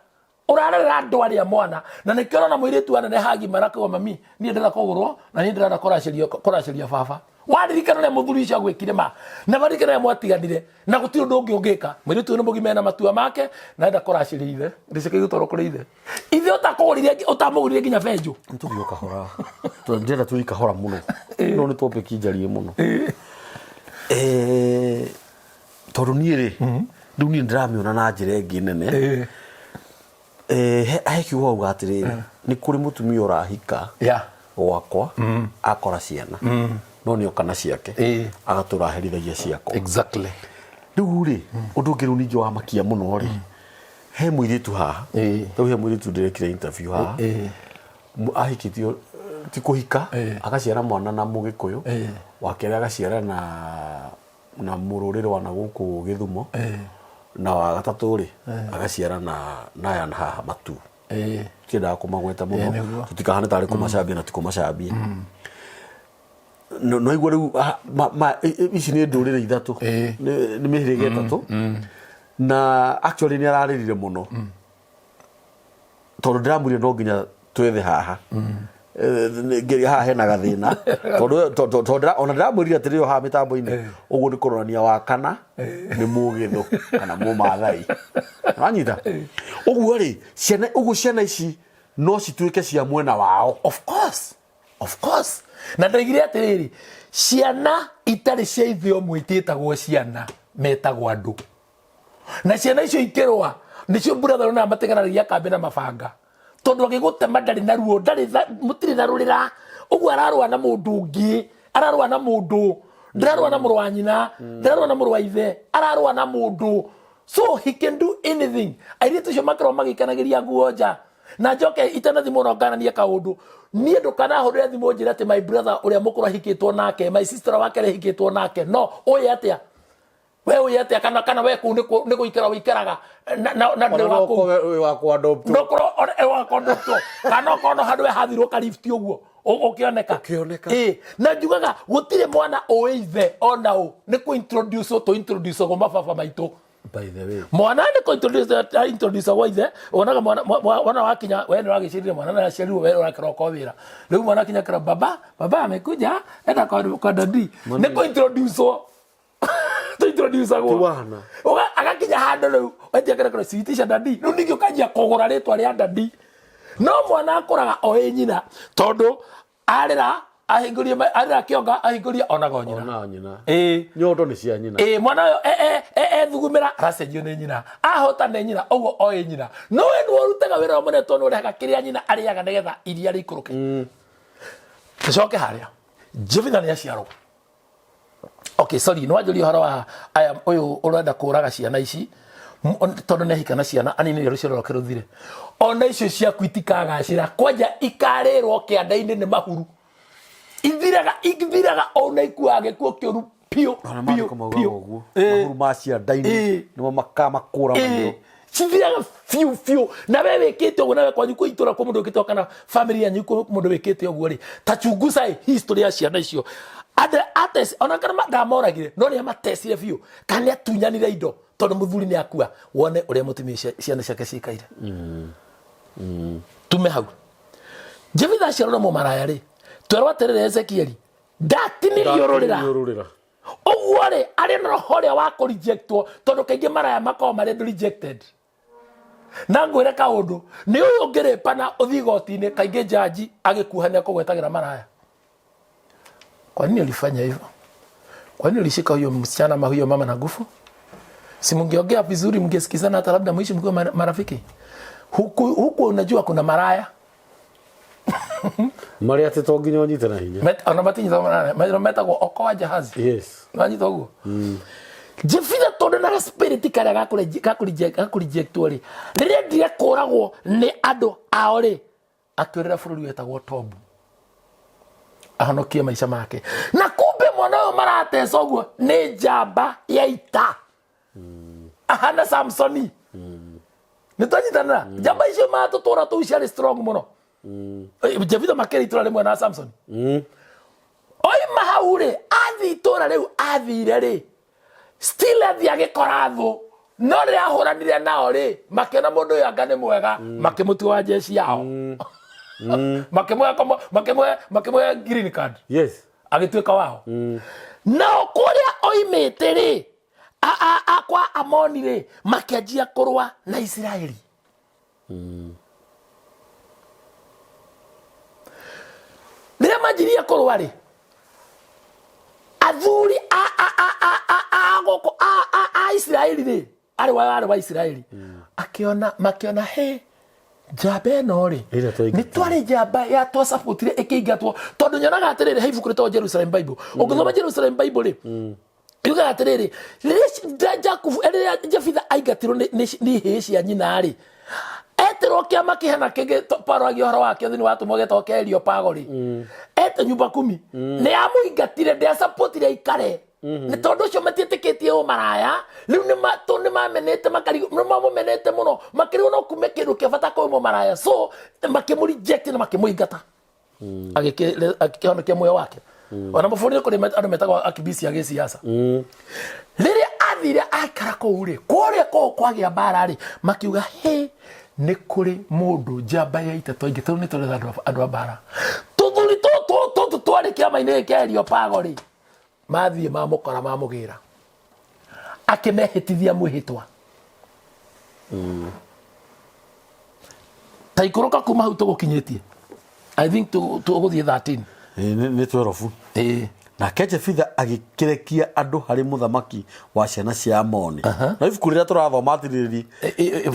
urarerera andũ arĩa mwana na nĩkĩo na mũirĩtu wanene hagimara kwa mami ni ndĩra kũgũrwo na ni ndĩra kũracĩria baba waririkana na mũthuri ũcio agwĩkire ma na waririkana na mwatiganire na gũtirĩ ũndũ ũngĩ ũngĩka mũirĩtu ũyũ nĩ mũgime na matua make na enda kũracĩria ithe ndĩceke gũtwarwo kũrĩ ithe ũtamũgũrire nginya benjũ nĩtũthiĩ kahora ndĩrenda tũthiĩ kahora mũno no nĩ topic njarie mũno tondũ niĩ rĩ rĩu niĩ ndĩramĩona na njĩra ĩngĩ nene he kiugo auga atĩrĩrĩ nĩ kũrĩ mũtumia ũrahika gwakwa akora ciana no nĩ okana ciake agatũra herithagia ciakwa exactly rĩu rĩ ũndũ ũngĩ rĩu ningĩ wamakia mũno rĩ he mũirĩtu haha rĩu he mũirĩtu ndĩrekire interview haha ahikĩtio ti kũhika agaciara mwana na mũgĩkũyũ wakerĩ agaciara na mũrũrĩrĩ wa na gũkũ Gĩthumo na wa gatatũ rĩ agaciara na aya haha Matu kĩendaga kũmagweta mũno tũtikahane tarĩ kũmacambia na ti kũmacambia no igua rĩu ici nĩ ndũrĩrĩ ithatũ nĩ mĩhĩrĩga ĩtatũ na actually nĩ ararĩrire mũno tondũ ndĩramwĩrire no nginya twethe haha ngeria haha hena gathĩna tondũ ona ndĩramwĩrire atĩrĩ o haha mĩtambo-inĩ ũguo nĩ kũronania wa kana nĩ mũgĩthũ kana mũmathai nanyita ũguo rĩ ciana ici no cituĩke cia mwena wao of course na ndoigire atĩrĩrĩ ciana itarĩ cia ithe ũmwe itiĩtagwo ciana metagwo andũ na ciana icio ikĩrũa nĩcio brother na mateganagĩria kambe na mabanga tondũ agĩgũtema ndarĩ na ruo mũtirĩ na rũrĩra ũguo ararũa na mũndũ ũngĩ ararũa na mũndũ ndararũa na mũrũ wa nyina ndararũa na mũrũ wa ithe ararũa na mũndũ so he can do anything airĩtu acio makorwo magĩikanagĩria nguo nja na njoke itanathimwo no ngananie kaũndũ niĩ ndũkanahũrĩre thimũ njĩra atĩ my brother ũrĩa mũkũrũ ahikĩtwo nake my sister wake arĩa ahikĩtwo nake no ũyũ atĩa we ũyũ atĩa kana we kũu nĩ gũikara wĩikaraga na ndĩ wakwa adopt ndokorwo wakwa adopt kana okorwo handũ we hathirwo karifti ũguo ũkĩoneka na njugaga gũtirĩ mwana ũĩ ithe ona ũ nĩ kũ introduce go mababa maitũ by the way mwana nĩ kũ introduce go ithe onaga mwana wakinya we nĩ wagĩciarire mwana na aciarirwo we ũrakĩra ũko wĩra rĩu mwana akinya kĩra baba amekuja enda kwa dadi nĩ kũ introduce go agakinya handũ rĩu wetiakĩra ciitisha dadi rĩu ningĩ ũkanjia kũgũra rĩtwa rĩa dadi no mwana akũraga oĩ nyina tondũ arĩra arĩra kĩonga ahingũria onaga nyina nyondo nĩ cia nyina mwana ũyũ thugumĩra aracenjio nĩ nyina ahota nĩ nyina ũguo oĩ nyina no we nĩ ũrutaga wĩra mũnene tondũ nĩ ũrehaga kĩrĩa nyina arĩaga nĩgetha iria rĩikũrũke tũcoke harĩa Jefitha nĩ aciarwo okay sorry nĩ wanjũria ũhoro wa aya ũyũ ũrenda kũraga ciana ici tondũ nĩ ahika na ciana anini rũciaro rwake rũthire ona icio ciaku itikagacĩra kwanja ikarĩrwo kĩanda-inĩ nĩ mahuru ithiraga ona ikuaga gĩkuũ kĩũru piũ mahuru ma cianda-inĩ nĩmo makamakũra mahiũ cithiraga fiũ na we wĩkĩte ũguo nawe kwanyu kũitũra kwa mũndũ wĩkĩte kana family yanyu kwa mũndũ wĩkĩte ũguo rĩ ta chunguza history ya ciana icio Ates ona kana ndamoragire no ni amatesire biu kana atunyanire indo tondu muthuri ni akua wone uria mutumia ciana ciake cikaire tume hau Jefitha ciarora mo maraya ri twerwa terere Ezekieli ndatinirio rurira oguo ri ari no horia wa ku rejectwo tondu kaingi maraya makao mari rejected na ngwire kaundu ni uyu ngiripana uthigoti-ini kaingi jaji agikuhania kugwetagira maraya. Kwa nini ulifanya hivyo? Kwa nini ulishika huyo msichana ama huyo mama na nguvu? Si mungeongea vizuri, mngesikizana, hata labda mwishi mkiwa marafiki. Huku unajua kuna maraya. Maria tetonginya onyite na hinya. Ona matinyi metagwo okoa jahazi. Yes. Wanyita uguo. Jefitha tondu na spirit kare gakureject ri. Riria ndire kuragwo ni andu ao ri. Atwirira bururi wetagwo Tobu. Ahonokie maisha make. Na kumbe mwana uyu maratesa uguo ni njamba ya ita. Ahana Samsoni. Nitanyitana. Njamba icio matutura tu ciari strong muno. Jefitha makeri itura rimwe na Samson. Oi mahaure athi itura riu athire ri. Still athi agikora thu. No ri ahuranire nao ri. Makena mundu uyu anga ni mwega. Makimutua jeshi yao. Makemwe green card. Yes. Agituika wao. Nao kuria oimite ri. Kwa Amoni ri. Makianjia kurwa na Israeli. Nire majiria kurwa ri. Athuri Israeli ri. Ari wa Israeli. Makiona he. Jabe no ri. Ni twari jaba ya twa supportire ikiingatwo tondu nyonaga atiriri he ibuku rito Jerusalem Bible. Ukithoma Jerusalem Bible ri. Yuga atiriri. Jakubu eria Jefitha aingatirwo ni heci anyina ri. Etero kiama kihana kingi paragi horo wake thini watu mogeto kerio pagori. Ete nyumba 10. Ni amuingatire ndia supportire ikare. Ni tondu cio matieteketie o maraya riu ni mamenete makari no mamumenete muno makiri no kumekiru kebata ko mo maraya so makimu reject na makimuingata akihonokia moyo wake ona maburi ko andu metagwo akibisi age siasa riri athire aikara ko uri kuria ko kwagia mbara ri makiuga he ni kuri mundu njamba ya itato ingituru ni tore andu a mbara tuthuri to twari kiama-ini kerio pagori mathie mamukora mamugira akimehitithia mwihitwa taikuruka kuma hau tugukinyitie I think tuguthie 13 ni 12 na Jefitha agikirekia andu hari muthamaki wa ciana cia Amoni na ibuku riria turathoma atiriri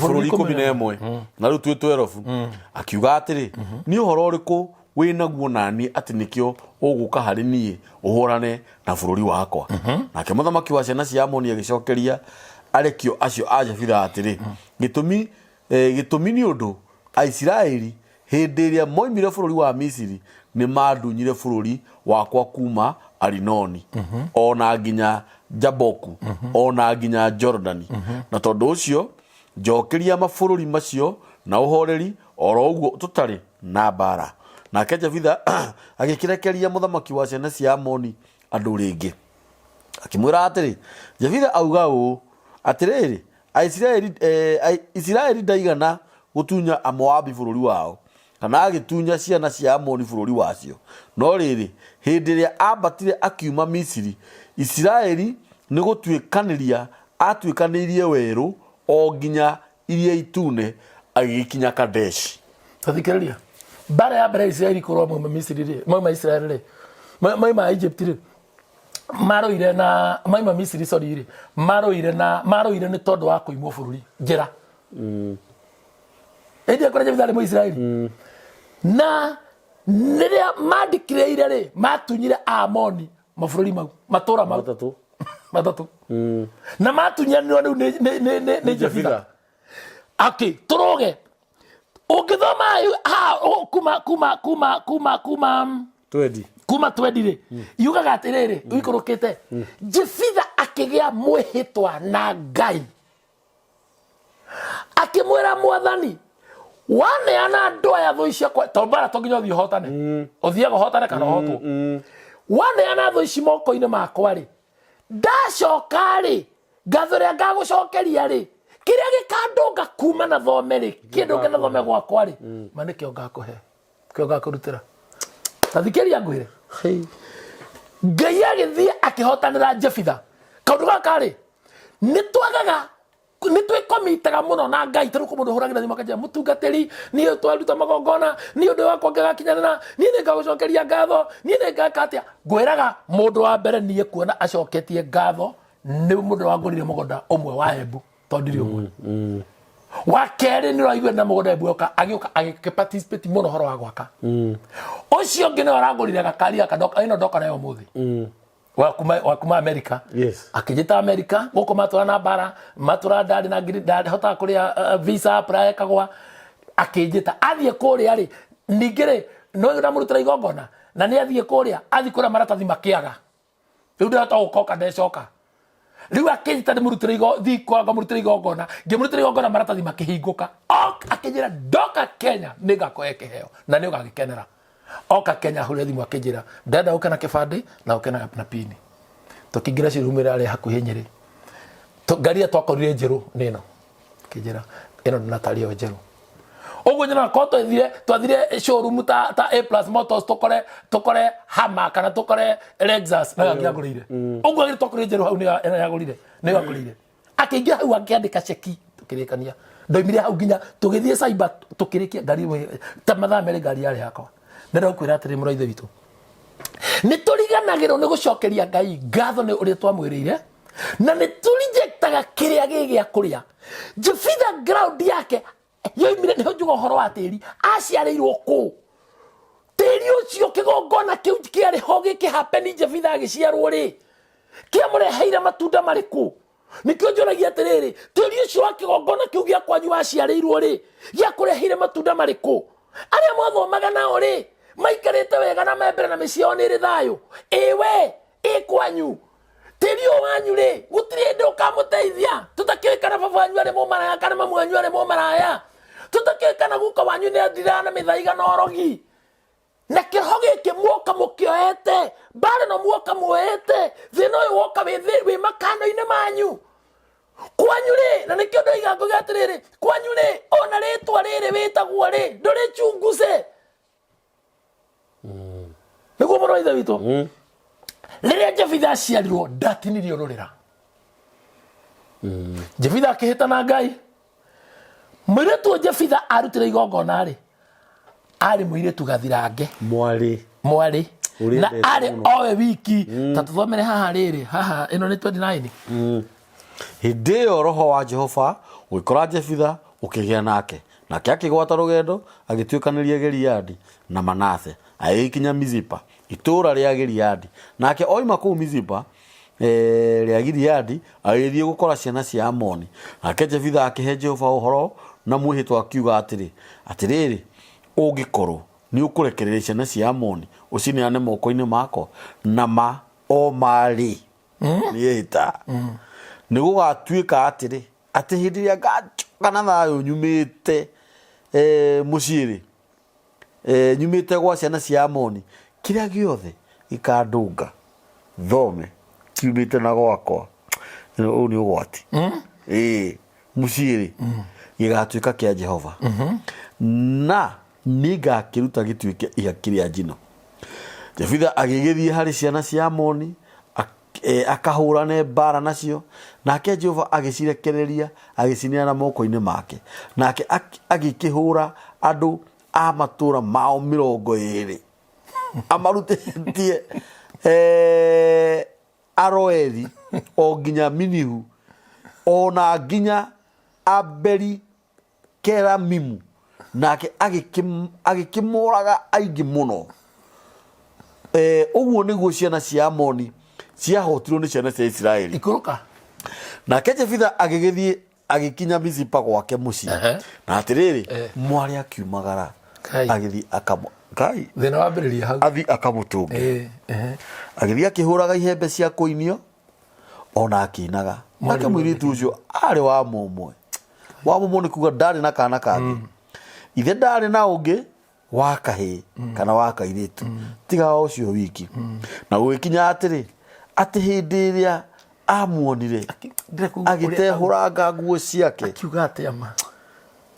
bururi 11 na riu twi 12 akiuga atiri ni uhoro uriku winaguo nani ati nikio uguka hari nie uhurane na bururi wakwa nake muthamaki wa ciana cia Amoni agicokeria arekio acio a Jefitha atiri gitumi ni undu Aisiraeli hindi iria moimire bururi wa Misiri ni madunyire bururi wakwa kuma Arinoni ona nginya Jaboku ona nginya Jordani na tondu ucio njokeria mabururi macio na uhoreri oro uguo tutari na bara na Jefitha agikirekeria muthamaki wa ciana cia Amoni andu ringi akimwira atiri Jefitha auga u atiriri Israeli ndaigana gutunya Amoabi bururi wao kana agitunya ciana cia Amoni bururi wacio no riri hindi ria ambatire akiuma Misiri Israeli ni gutwikaniria atwikanirie weru o nginya iria itune agikinya Kadesh tathikiriria bara ya bara Israeli kurwa mu Misiri ri mu Israeli ri mu Egypt ri maroire na mu Misiri sorry ri maroire ni tondu wa kuimwo bururi njira ende kwa Jefitha mu Israeli na niria madikreire ri matunyire Amoni mabururi mau matura matatu na matunyanirwo ni Jefitha okay turoge ukithoma kuma 20 ri yugaga atiriri uikurukite Jefitha akigia mwihitwa na Ngai akimwira mwathani wane ana ndoya thu icia kwa tombara tonginya uthi hotane uthiaga hotane kana hotwo wane anatho ici moko-inĩ makwa rĩ ndacoka rĩ ngatho rĩa ngagũcokeria rĩ kĩrĩa gĩkandũnga kuma na thome rĩ kĩndũ ngĩ na thome gwakwa rĩ ma nĩkĩo ngakũhe kĩo ngakũrutĩra tathikĩria ngwĩre Ngai agĩthiĩ akĩhotanĩra Jefitha kaũndũ gaka rĩ nĩtwagaga nĩtwĩkomitaga mũno na Ngai tarĩ mũndũ hũragĩra thimũ akajia mũtungatĩri niĩ twaruta magongona niĩ ũndũ wakwa ngagakinyanĩra niĩ nĩngagũcokeria ngatho niĩ nĩngaka atĩa ngwĩraga mũndũ wa mbere niĩ kuona acoketie ngatho nĩ mũndũ wangũrire mũgũnda ũmwe wa Embu tondiri ũmwe wa kerĩ nĩ ũraigua na mũgũnda Embu agĩũka agĩparticipate mũno horo wa gwaka ũcio ũngĩ nĩ aragũrire gakari gakadoka ĩno ndoka nayo mũthĩ wa kuma America akĩjĩta America gũkũ matũra na bara matũra ndarĩ na ngiri hota kũrĩa visa apply kagwa akĩjĩta athiĩ kũrĩa rĩ ningĩ rĩ no ndamũrutĩra igongona na nĩ athiĩ kũrĩa athiĩ kũrĩa maratathi makĩaga rĩu ndahota gũkoka ndecoka rĩu akĩjĩta ndĩmũrutĩra igongona maratathi makĩhingũka akĩnjĩra ndoka Kenya nĩngakũhe kĩheo na nĩ ũgagĩkenera oka Kenya hũrĩa thimũ akĩnjĩra ndenda ũke na kĩbandĩ na ũke na pini tũkĩingĩra cirumĩra arĩa hakuhĩ Nyĩrĩ ngari twakorire njerũ nĩno akĩnjĩra ĩno Natalia njerũ ũguo nyina ko twathire showroom ta A+ Motors tũkore Hammer kana tũkore Lexus na ngĩagũrĩire ũguo agĩrĩ twakorire njerũ hau nĩ yagũrire akĩingĩra hau akĩandĩka ceki tũkĩrĩkania ndoimire hau nginya tũgĩthiĩ cyber tũkĩrĩkia ngari ta mathaa merĩ ngari yarĩ yakwa ndĩrenda gũkwĩra atĩrĩ mũraithe witũ nĩtũriganagĩrwo nĩ gũcokeria Ngai ngatho nĩ ũrĩa twamwĩrĩire na nĩtũrejectaga kĩrĩa gĩa kũrĩa Jefitha ground yake yoimire nĩho njuga ũhoro wa tĩri aciarĩirwo kũ tĩri ũcio kĩgongona kĩu kĩarĩho gĩkĩhapeni Jefitha agĩciarwo rĩ kĩamũreheire matunda marĩkũ nĩkĩo njũragia atĩrĩrĩ tĩri ũcio wa kĩgongona kĩu gĩa kwanyu waciarĩirwo rĩ gĩakũreheire matunda marĩkũ arĩa mwathomaga nao rĩ maikarĩte wega na membere na mĩciĩ yao nĩ ĩrĩ thayũ ĩwe ĩkwanyu tĩri ũyũ wanyu rĩ gũtirĩ hĩndĩ ũkamũteithia tũtakĩũĩ kana baba wanyu arĩ mũmaraya kana mamu wanyu arĩ mũmaraya tũtakĩũĩ kana guka wanyu nĩ athiraga na mĩthaiga na orogi na kĩroho gĩkĩ muoka mũkĩoete mbara no muoka muoete thĩna ũyũ woka wĩ makano-inĩ manyu kwanyu rĩ na nĩkĩo ndoiga ngũgĩ atĩrĩrĩ kwanyu rĩ ona rĩtwa rĩrĩ wĩtagwo rĩ ndũrĩ chunguse nĩguo mũraithe witũ rĩrĩa Jefitha aciarirwo ndatinirio rũrĩra Jefitha akĩhĩta na Ngai mũirĩtu Jefitha arutĩra igongona rĩ arĩ mũirĩtu gathirange mwarĩ na arĩ owe wiki ta tũthomere haha rĩrĩ haha ĩno nĩ 29 hĩndĩ ĩyo roho wa Jehova ũgĩkora Jefitha ũkĩgĩa nake akĩgwata rũgendo agĩtuĩkanĩria Gileadi na Manase agĩkinya Mizipa itũũra rĩa Gileadi nake oima kũu Mizipa rĩa Gileadi agĩthiĩ gũkora ciana cia Amoni nake Jefitha akĩhe Jehova ũhoro na mwĩhĩtwa akiuga atĩrĩrĩ ũngĩkorwo nĩ ũkũrekereria ciana cia Amoni ũcineane moko-inĩ makwa na o marĩ nĩĩhĩta nĩgũgatuĩka atĩ hĩndĩ ĩrĩa ngacoka na thayũ nyumĩte mũciĩ nyumĩte gwa ciana cia Amoni kĩrĩa gĩothe gĩkandũnga thome kiumĩte na gwakwa ũyũ nĩ ũgwati mũciĩ gĩgatuĩka kĩa Jehova na nĩngakĩruta gĩtuĩke ihaki rĩa njino Jefitha agĩgĩthiĩ harĩ ciana cia Amoni akahũrane mbara nacio nake Jehova agĩcirekereria agĩcineana moko-inĩ make nake agĩkĩhũra andũ a matũra mao 20 amarutĩtie Aroeri o nginya Minihu ona nginya Abeli Keramimu nake agĩkĩmũraga aingĩ mũno ũguo nĩguo ciana cia Amoni ciahotirwo nĩ ciana cia Isiraeli ikũrũka nake Jefitha agĩgĩthiĩ agĩkinya Mizipa gwake mũciĩ na atĩrĩrĩ mwarĩ akiumagara agĩthiĩ Ngai thĩna wambĩrĩria hau athi akamũtũngia agĩthiĩ akĩhũraga ihembe cia kũinio ona akĩinaga nake mũirĩtu ũcio arĩ wa mũmwe nĩ kuga ndarĩ na kana kangĩ ithe ndarĩ na ũngĩ wa kahĩ kana wa kairĩtu tiga ũcio wiki na gũgĩkinya atĩrĩ atĩ hĩndĩ ĩrĩa amuonire agĩtehũranga nguo ciake akiuga atĩa ma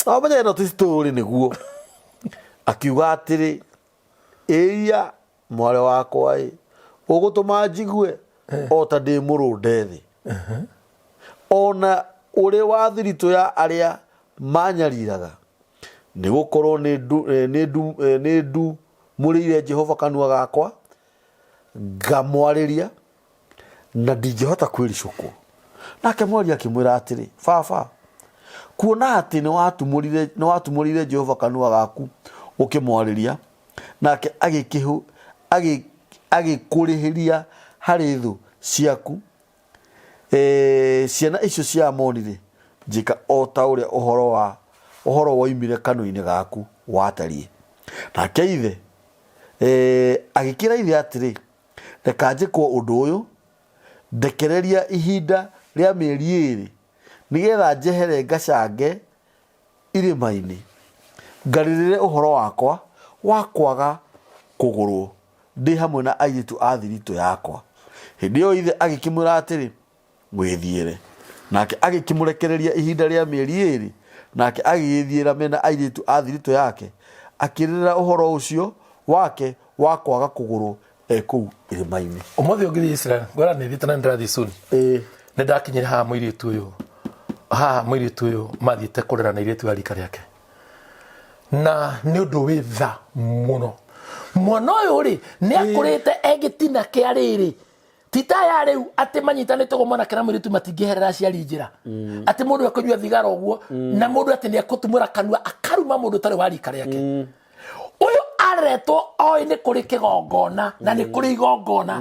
amenya ĩno ti story nĩguo akiuga atĩrĩ ĩia mwarĩ wakwa ũgũtũma njigue o ta ndĩ mũrũnde thĩ ona ũrĩ wa thiritũ ya arĩa manyariraga nĩ gũkorwo nĩ ndu mũrĩire Jehova kanua gakwa ngamwarĩria na ndingĩhota kwĩricũkwo nake mwaria akĩmwĩra atĩrĩ baba kuona atĩ nĩ watumũrire Jehova kanua gaku ũkĩmwarĩria nake agĩkũrĩhĩria harĩ thũ ciaku ciana icio ciamonire njĩka o ta ũrĩa ũhoro woimire kanua-inĩ gaku watariĩ nake ithe agĩkĩra ithe atĩrĩ reka njĩkwo ũndũ ũyũ ndekereria ihinda rĩa mĩeri ĩĩrĩ nĩgetha njehere ngacange irĩma-inĩ ngarĩrĩre ũhoro wakwa wa kwaga kũgũrwo ndĩ hamwe na airĩtu a thiritũ yakwa hĩndĩ ĩyo ithe agĩkĩmwĩra atĩrĩ wĩthiĩre nake agĩkĩmũrekereria ihinda rĩa mĩeri ĩĩrĩ nake agĩgĩthiĩra mena airĩtu a thiritũ yake akĩrĩrĩra ũhoro ũcio wake wa kwaga kũgũrwo kũu irĩma-inĩ ũmũthĩ ũngĩthiĩ Israel ngwĩra nĩ thiĩte na ndĩrathiĩ Suni nĩ ndakinyire haha mũirĩtu ũyũ mathiĩte kũrera na airĩtu a rika rĩake na nĩ ũndũ wĩ tha mũno mwana ũyũ rĩ nĩ akũrĩte egĩtina kĩa rĩrĩ tita ya rĩu atĩ manyitanĩte gũmona kĩra mũirĩtu matingĩherera aciari njĩra atĩ mũndũ akũnyua thigara ũguo na mũndũ atĩ nĩ akũtumũra kanua akaruma mũndũ ũtarĩ wa rika rĩake ũyũ aretwo oĩ nĩ kũrĩ kĩgongona na nĩ kũrĩ igongona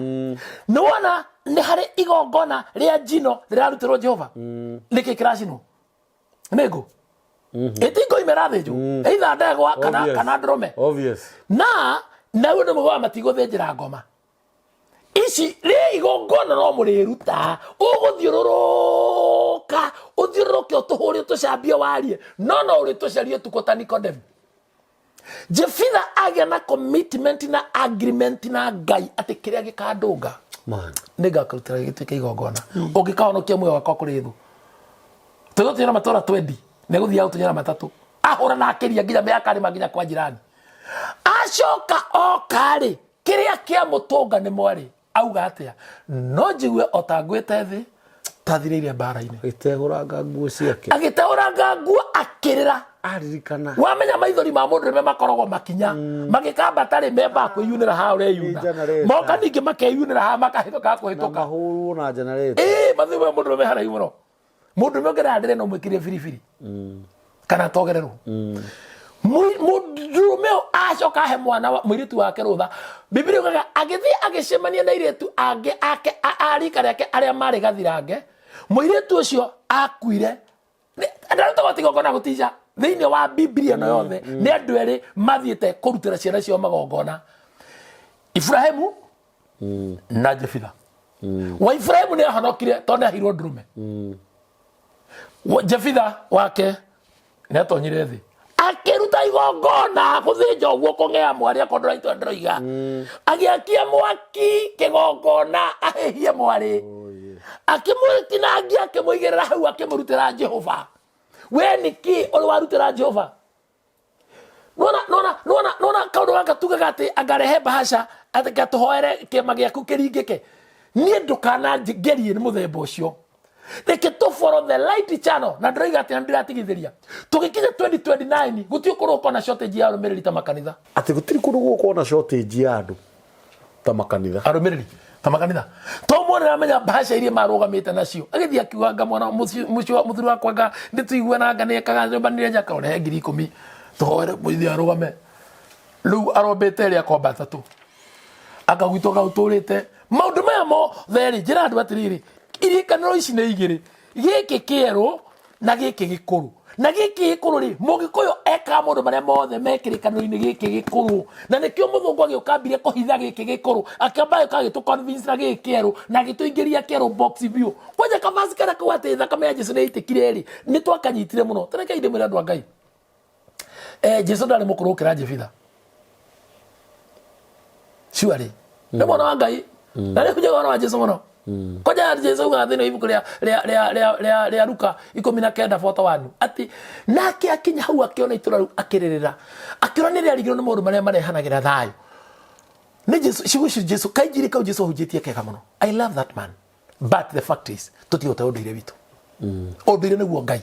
nĩ wona nĩ harĩ igongona rĩa njino rĩrarutĩrwo Jehova nĩkĩ kĩracinwo nĩ ngũ ĩtingo imerathĩnjwo either ndegwa kana ndũrũme na ũyũ nĩ mũgwa matigũthĩnjĩra ngoma ici rĩ igongona no mũrĩruta ũgũthiũrũrũka ũthiũrũrũke ũtũhũre ũtũcambie warie no ũrĩtũcarie ũtukũ ta Nikodemu Jefitha agĩa na commitment na agreement na Ngai atĩ kĩrĩa gĩkandũnga nĩ ngakarutĩra gĩtuĩke igongona ũngĩkahonokia muoyo wakwa kũrĩ thũ tũgũtuĩra matũra 20 nĩ gũthiaga gũtunyara matatũ ahũra na akĩria nginya mĩaka arĩma nginya kwa jirani acoka okarĩ kĩrĩa kĩa mũtũnga nĩ mwarĩ auga atĩa no njigue o ta ngwĩte thĩ tathirĩire mbara-inĩ agĩtehũranga nguo ciake agĩtehũranga nguo akĩrĩra aririkana wamenya maithori ma mũndũ nĩme makoragwo makinya magĩkamba tarĩ memba kwĩyunĩra ha ũreyuna moka ningĩ makeyunĩra ha makahĩtũka kũhĩtũka mahũrwo na generator mathiĩ mũndũ nĩme haraihu mũno mũndũ nĩme ũngĩrera ndĩrĩ no mwĩkĩrie biribiri kana togererwo mũndũrũme acoka ahe mwana mũirĩtu wake rũtha Biblia yugaga agĩthiĩ agĩcemania na airĩtu angĩ ake a rika rĩake arĩa marĩ gathirange mũirĩtu ũcio akuire ndarutagwo tigongona gũtija thĩinĩ wa Biblia ĩno yothe nĩ andũ erĩ mathiĩte kũrutĩra ciana ciao magongona Ibrahimu na Jefitha wa Ibrahimu nĩ ahonokire tondũ ahirwo ndũrũme Jefitha wake nĩ atonyire thĩ akĩruta igongona gũthĩnja ũguo kũng'ea mwarĩ akondora itũ ndĩroiga agĩakia mwaki kĩgongona ahĩhie mwarĩ akĩmũtinangia akĩmũigĩrĩra hau akĩmũrutĩra Jehova we nĩkĩ ũrĩ warutĩra Jehova nona kaũndũ gaka tugaga atĩ angarehe bahasha atĩ gatũhoere kĩama gĩaku kĩringĩke niĩ ndũkanangerie nĩ mũthemba ũcio reke to follow the light channel na ndĩroiga atĩ ndĩratigithĩria tũgĩkinya 2029 gũtirĩ kũrĩ ũkona shortage ya arũmĩrĩri ta makanitha atĩ gũtirĩ kũrĩ gũkona shortage ya andũ ta makanitha arũmĩrĩri ta makanitha to mwone amenya bahasha iria marũgamĩte nacio agĩthiĩ akiuga mwana mũthuri wakwa nga ndĩtũiguana nga nĩekaga nyũmba nĩrĩa njaka ũrehe 10,000 tũhoere mũithia arũgame rĩu arombĩte ĩrĩa akomba 3 akagwitwo gaũtũrĩte maũndũ maya mothe njĩra andũ atĩrĩrĩ irikanĩro ici nĩ igĩrĩ gĩkĩ kĩerũ na gĩkĩ gĩkũrũ na gĩkĩ gĩkũrũ rĩ mũgĩkũyũ eka mũndũ marĩa mothe mekĩrĩkanĩro-inĩ gĩkĩ gĩkũrũ na nĩkĩo mũthũngũ agĩũkambire kũhitha gĩkĩ gĩkũrũ akĩamba gĩkagĩtũ convince na gĩkĩ kĩerũ na gĩtũingĩria kĩerũ box view kwanja kabasi kana kau atĩ thakame ya Jesũ nĩitĩkire rĩ nĩ twakanyitire mũno tũreke inde mwĩra andũ a Ngai Jesũ ndarĩ mũkũrũ gũkĩra Jefitha surely ne mwana wa Ngai na ne kuja wa Jesu muno koja Jesu ngathino ibuku ria Luka 19:41 ati nake akinya hau akiona itura akiririra akiona ni ria rigiro ni maundu maria marehanagira thayo ne Jesu kaijiri kau Jesu hujitie kega muno. I love that man, but the fact is tutihota unduire witu unduire niguo Ngai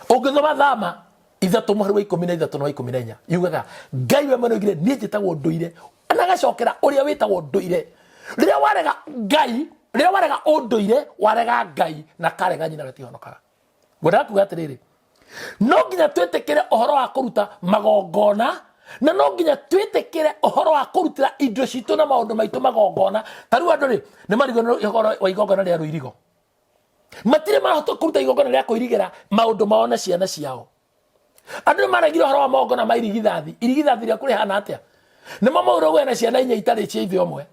ungithoma thama ithatu muhari wa 13 na 14 yugaga Ngai we manogire nie njitagwo nduire anagacokera uria witagwo nduire riria warega Ngai riria warega unduire warega Ngai na karega nyina gatihonokaga gwenda kuga atiriri no nginya twetekere ohoro wa kuruta magongona na no nginya twetekere ohoro wa kurutira indo citu na maundu maitu magongona taru andu ri ni marigo ihoro wa igongona ria ruirigo matire marahota kuruta igongona ria kuirigira maundu mao na ciana ciao andu maragire ohoro wa magongona mairigithathi ria kuri hana atia ni mauro gwe na ciana inya itari cia ithe omwe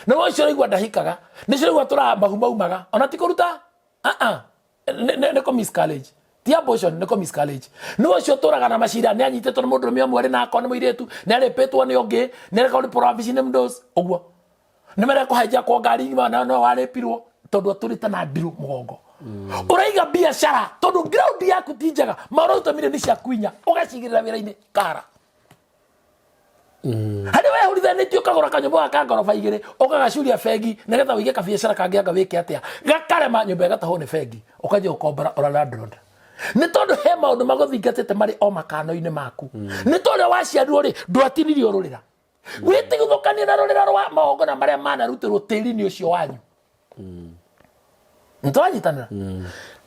na wo cio igwa ndahikaga ni cio igwa tura magumaumaga ona ti kuruta ne ko miscarriage ti abortion ne ko miscarriage ni wo cio turaga na macira ni anyitetwo ni mundu rumwe mwere na akoni muiretu ni arepetwo ni onge ni areka ni provision mdos ogwo ni mere ko haja ko ngari na no warepirwo tondu turita na ndiru mugongo uraiga biashara tondu ground yaku ti njega mauro utamire ni cia kwinya ugacigirira wira-ini kara hadi we hulithanitio kagora kanyumba ka ngoroba igire ukagacuria bengi nigetha wige ka biashara kangi anga wike atia gakarema nyumba gataho ni bengi ukaje ukombara landlord ni tondu he maundu maguthingatite mari o makano-ini maku ni tondu waciarirwo ri ndwatinirio rurira witigithukania na rurira rwa magongona maria manarutirwo tiri-ini ucio wanyu ntwanyitanira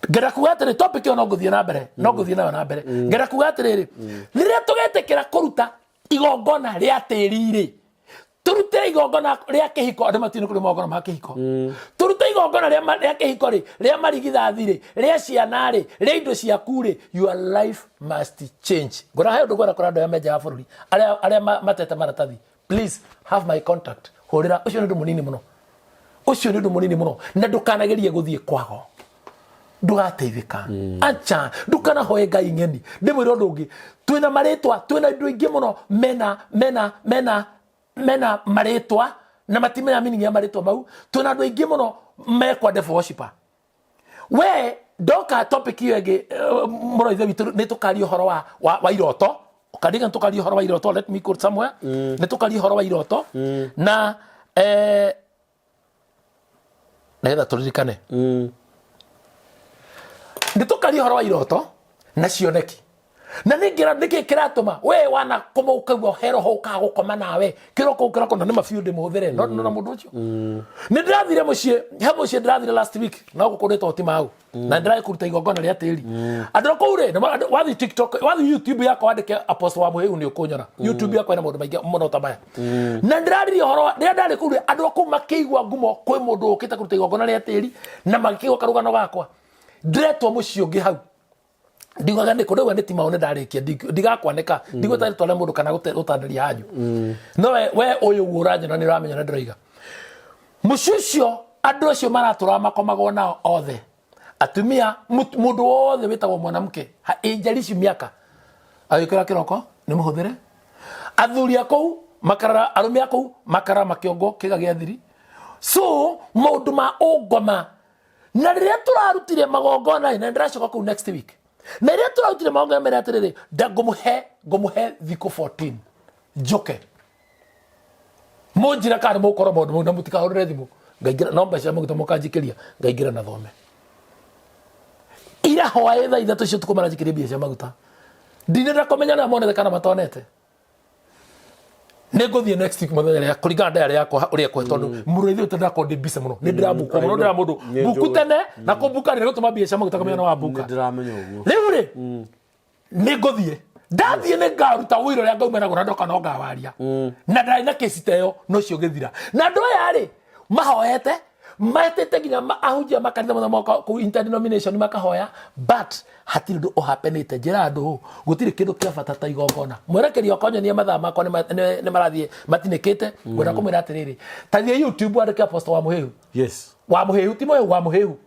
ngera kuga atiri topic yo no nguthie na mbere ngera kuga atiri riria tugetekera kuruta igongona ria tiri-ri turute igongona ria kihiko andu matine kuri magongona ma kihiko turute igongona ria kihiko ri ria marigithathi ri ria ciana ri ria indo ciaku ri your life must change ngora hayo ndugora kora ndo ya meja ya bururi aria matete maratathi please have my contact horira ucio ndu munini muno na ndukanagerie guthie kwago ndugateithika acha ndukana hoye Ngai ngeni ndimwira undu ungi twina maritwa twina indu ingi muno mena maritwa na matimenya meaning ya maritwa mau twina andu ingi muno mekwa devil worshiper we doka topic hiyo ege muro ithe witu ni tukari uhoro wa iroto ukadiga tukari uhoro wa iroto let me quote somewhere ni tukari uhoro wa iroto na naitha turirikane nditukari horo wa iroto na cioneki na ningira kiratuma we wana koma ukagwa hero ho ka gukoma nawe kiroko na ni mafiu de muthire no na mundu ucio ni ndirathire mucie ndirathire last week na gukureta otima au na ndirai kuruta igongona ria tiri andro kuure wathi TikTok wathi YouTube yako wandike apostle wa muhiu ni ukunyora YouTube yako ina mundu maingi muno tabaya na ndirari horo ndari kuure andro ku makiigwa ngumo kwi mundu ukita kuruta igongona ria tiri na makiigwa karugano gakwa ndiretwo mucio ngi hau ndigaga ne kodo wane tima one ndarikia ndigakwaneka ndigotari twale mundu kana gutandaria hanyu no we uyu uranje na niramenya na ndiraiga mucio andu acio maratura makomago nao othe atumia mundu wothe witagwo mwanamke injarici miaka agikira kiroko ni muhuthire athuri akou makara arumia akou makara makiongo kiga gia thiri so mundu ma ungoma na riria turarutire magongona na ndiracoka ku next week na riria turarutire magongona mere atiriri ngumuhe thiko 14 joke munjira kana mukoro mundu na mutika horere thimu ngaigira nomba cia muguta mukanjikiria ngaigira na thome ira hoae tha ithatu cio tukumara jikiria bia cia maguta ndinenda kumenya na monete kana matonete negothie next week muthenya ya kuringana ndari yakwa uria kwa tondu muruithi utenda ko ndibise muno ni ndirabuka muno ndira mundu buku tene na kubuka ni gutuma bia cia maguta kamenya na wabuka ndiramenya uguo riu ri negothie ndathie ne ngaruta wiro ria ngaumena gura ndoka no ngawaria na ndari na kesiteyo no cio githira na ndu aya ri mahoete matete nginya ahunjia makanitha mothe ku interdenomination makahoya but hatiri ndu ohapenite njira andu gutiri kindu kia bata ta igongona mwerekerio konyo ni mathaa makwa ni marathie matinikite ngwenda kumwira atiriri tathie YouTube andike Apostle wa Muhehu yes wa Muhehu ti moyo wa Muhehu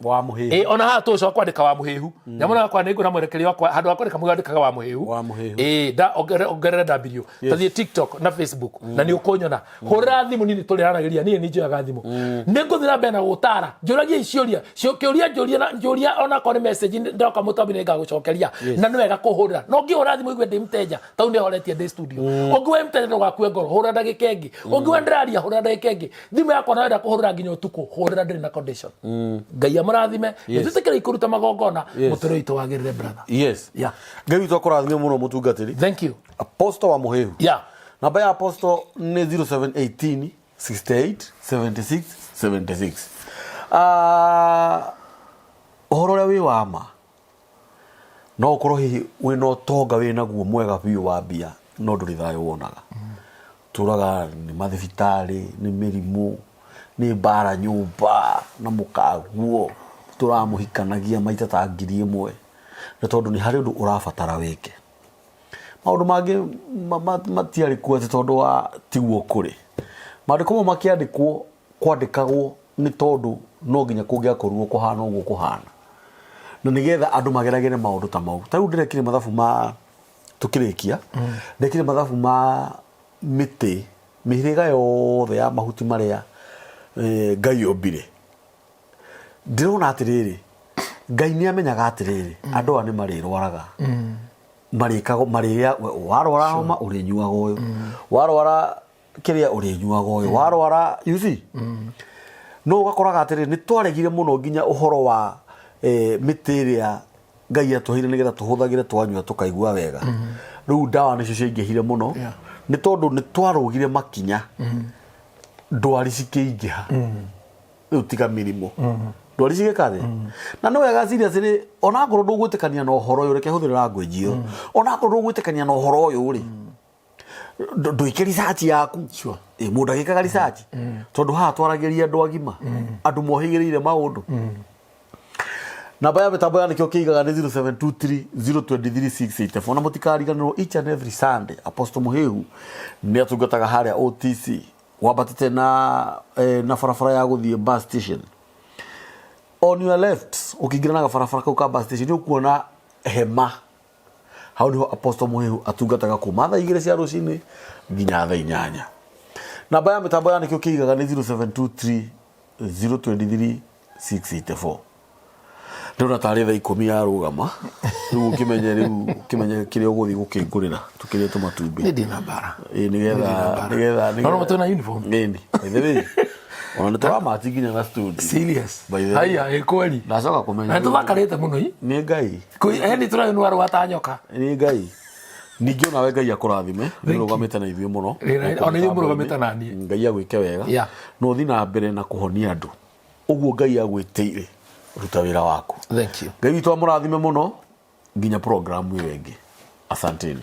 ona ha tu so kwandika wa Muhehu nyamona kwa ningu na mwerekerio wakwa handu akwandika mwandikaga wa Muhehu da ongerera W tathie TikTok na Facebook na ni ukonyona hura thimu nini tuliranagiria ni njoyaga thimu ninguthira bena gutara njuragia icioria njuria ona kwa message ndoka mutambi ninga gucokeria na ni wega kuhurira no ngihura thimu igwe ndi mteja tau ni horetie ndi studio ongwe mteja ndo gakue ngoro hura ndagika ingi ongwe ndiraria hura ndagika ingi thimu yakwa na wenda kuhurira nginya utuku hurira ndi na condition ngai amurathime nitutikira ikuruta magongona muturo itu wagirire brother ngai witu akurathime muno mutungatiri thank you Apostle wa Muhehu namba ya Apostle ni 0718 68 76 76 uhoro ria wi wama no ukorwo hihi wina utonga wina guo mwega biu wa mbia no nduri thayo wonaga turaga ni mathibitari ni mirimu ni bara nyumba na mukaguo turamuhikanagia maita ta 1,000 na tondu ni hari undu urabatara weke maundu mangi matiari kuo tondu wa tiguo kuri maandiko makiandikwo kwandikagwo ni tondu no nginya kungiakorwo kuhana uguo kuhana na nigetha andu mageragere maundu ta mau ta ndirekire mathabu ma tukirikia ndekire mathabu ma miti mihiriga yothe ya mahuti maria ngai ombire ndirona atiriri ngai ni amenyaga atiriri andu ani marirwaraga marikago maria warwara homa urinyuaga uyu warwara kiria urinyuaga uyu warwara you see no ugakoraga atiriri ni twaregire muno nginya uhoro wa mitiria ngai atuhire nigetha tuhuthagire twanyua tukaigua wega riu dawa nicio ciingihire muno ni tondu ni twarugire makinya ndwari cikiingiha riu tiga mirimo ndwari cigikathe na no wega serious ni ona ngoro ndugwitikania na uhoro uyu reke huthira language iyo ona ngoro ndugwitikania na uhoro uyu ri nduike research yaku mundu agikaga research tondu ha twarageria andu agima andu mohigirire maundu namba ya mitambo yanikio kiigaga ni 0723 023 684 na mutikariganirwo each and every Sunday Apostle Muhehu ni atungataga haria OTC wabatite na barabara ya guthie bus station on your left ukingirana barabara kau ka bus station ni ukuona hema hau ni Apostle Muhehu atungataga kuma thaa 2 cia rucini nginya thaa 8 namba ya mitambo yanikio kiigaga ni 0723 023 684 ndona tari thaa 10 ya rugama riu kimenye kire uguthi gukingurira tukire tumatumbi ni dina bara nigetha no mutona uniform nini ithibi ona twa matiginya na studio serious haya ekweli ndacoka kumenya na tuvakarite muno ni ngai ni turayo nwaru watanyoka ni ngai ningi ona we ngai akurathime nirugamite na ithuĩ muno ona ithuĩ murugamite na niĩ ngai agwike wega no thi na mbere na kuhonia andu uguo ngai agwiteire ruta wira waku thank you ngai witũ amurathime muno nginya program iyo ingi asanteni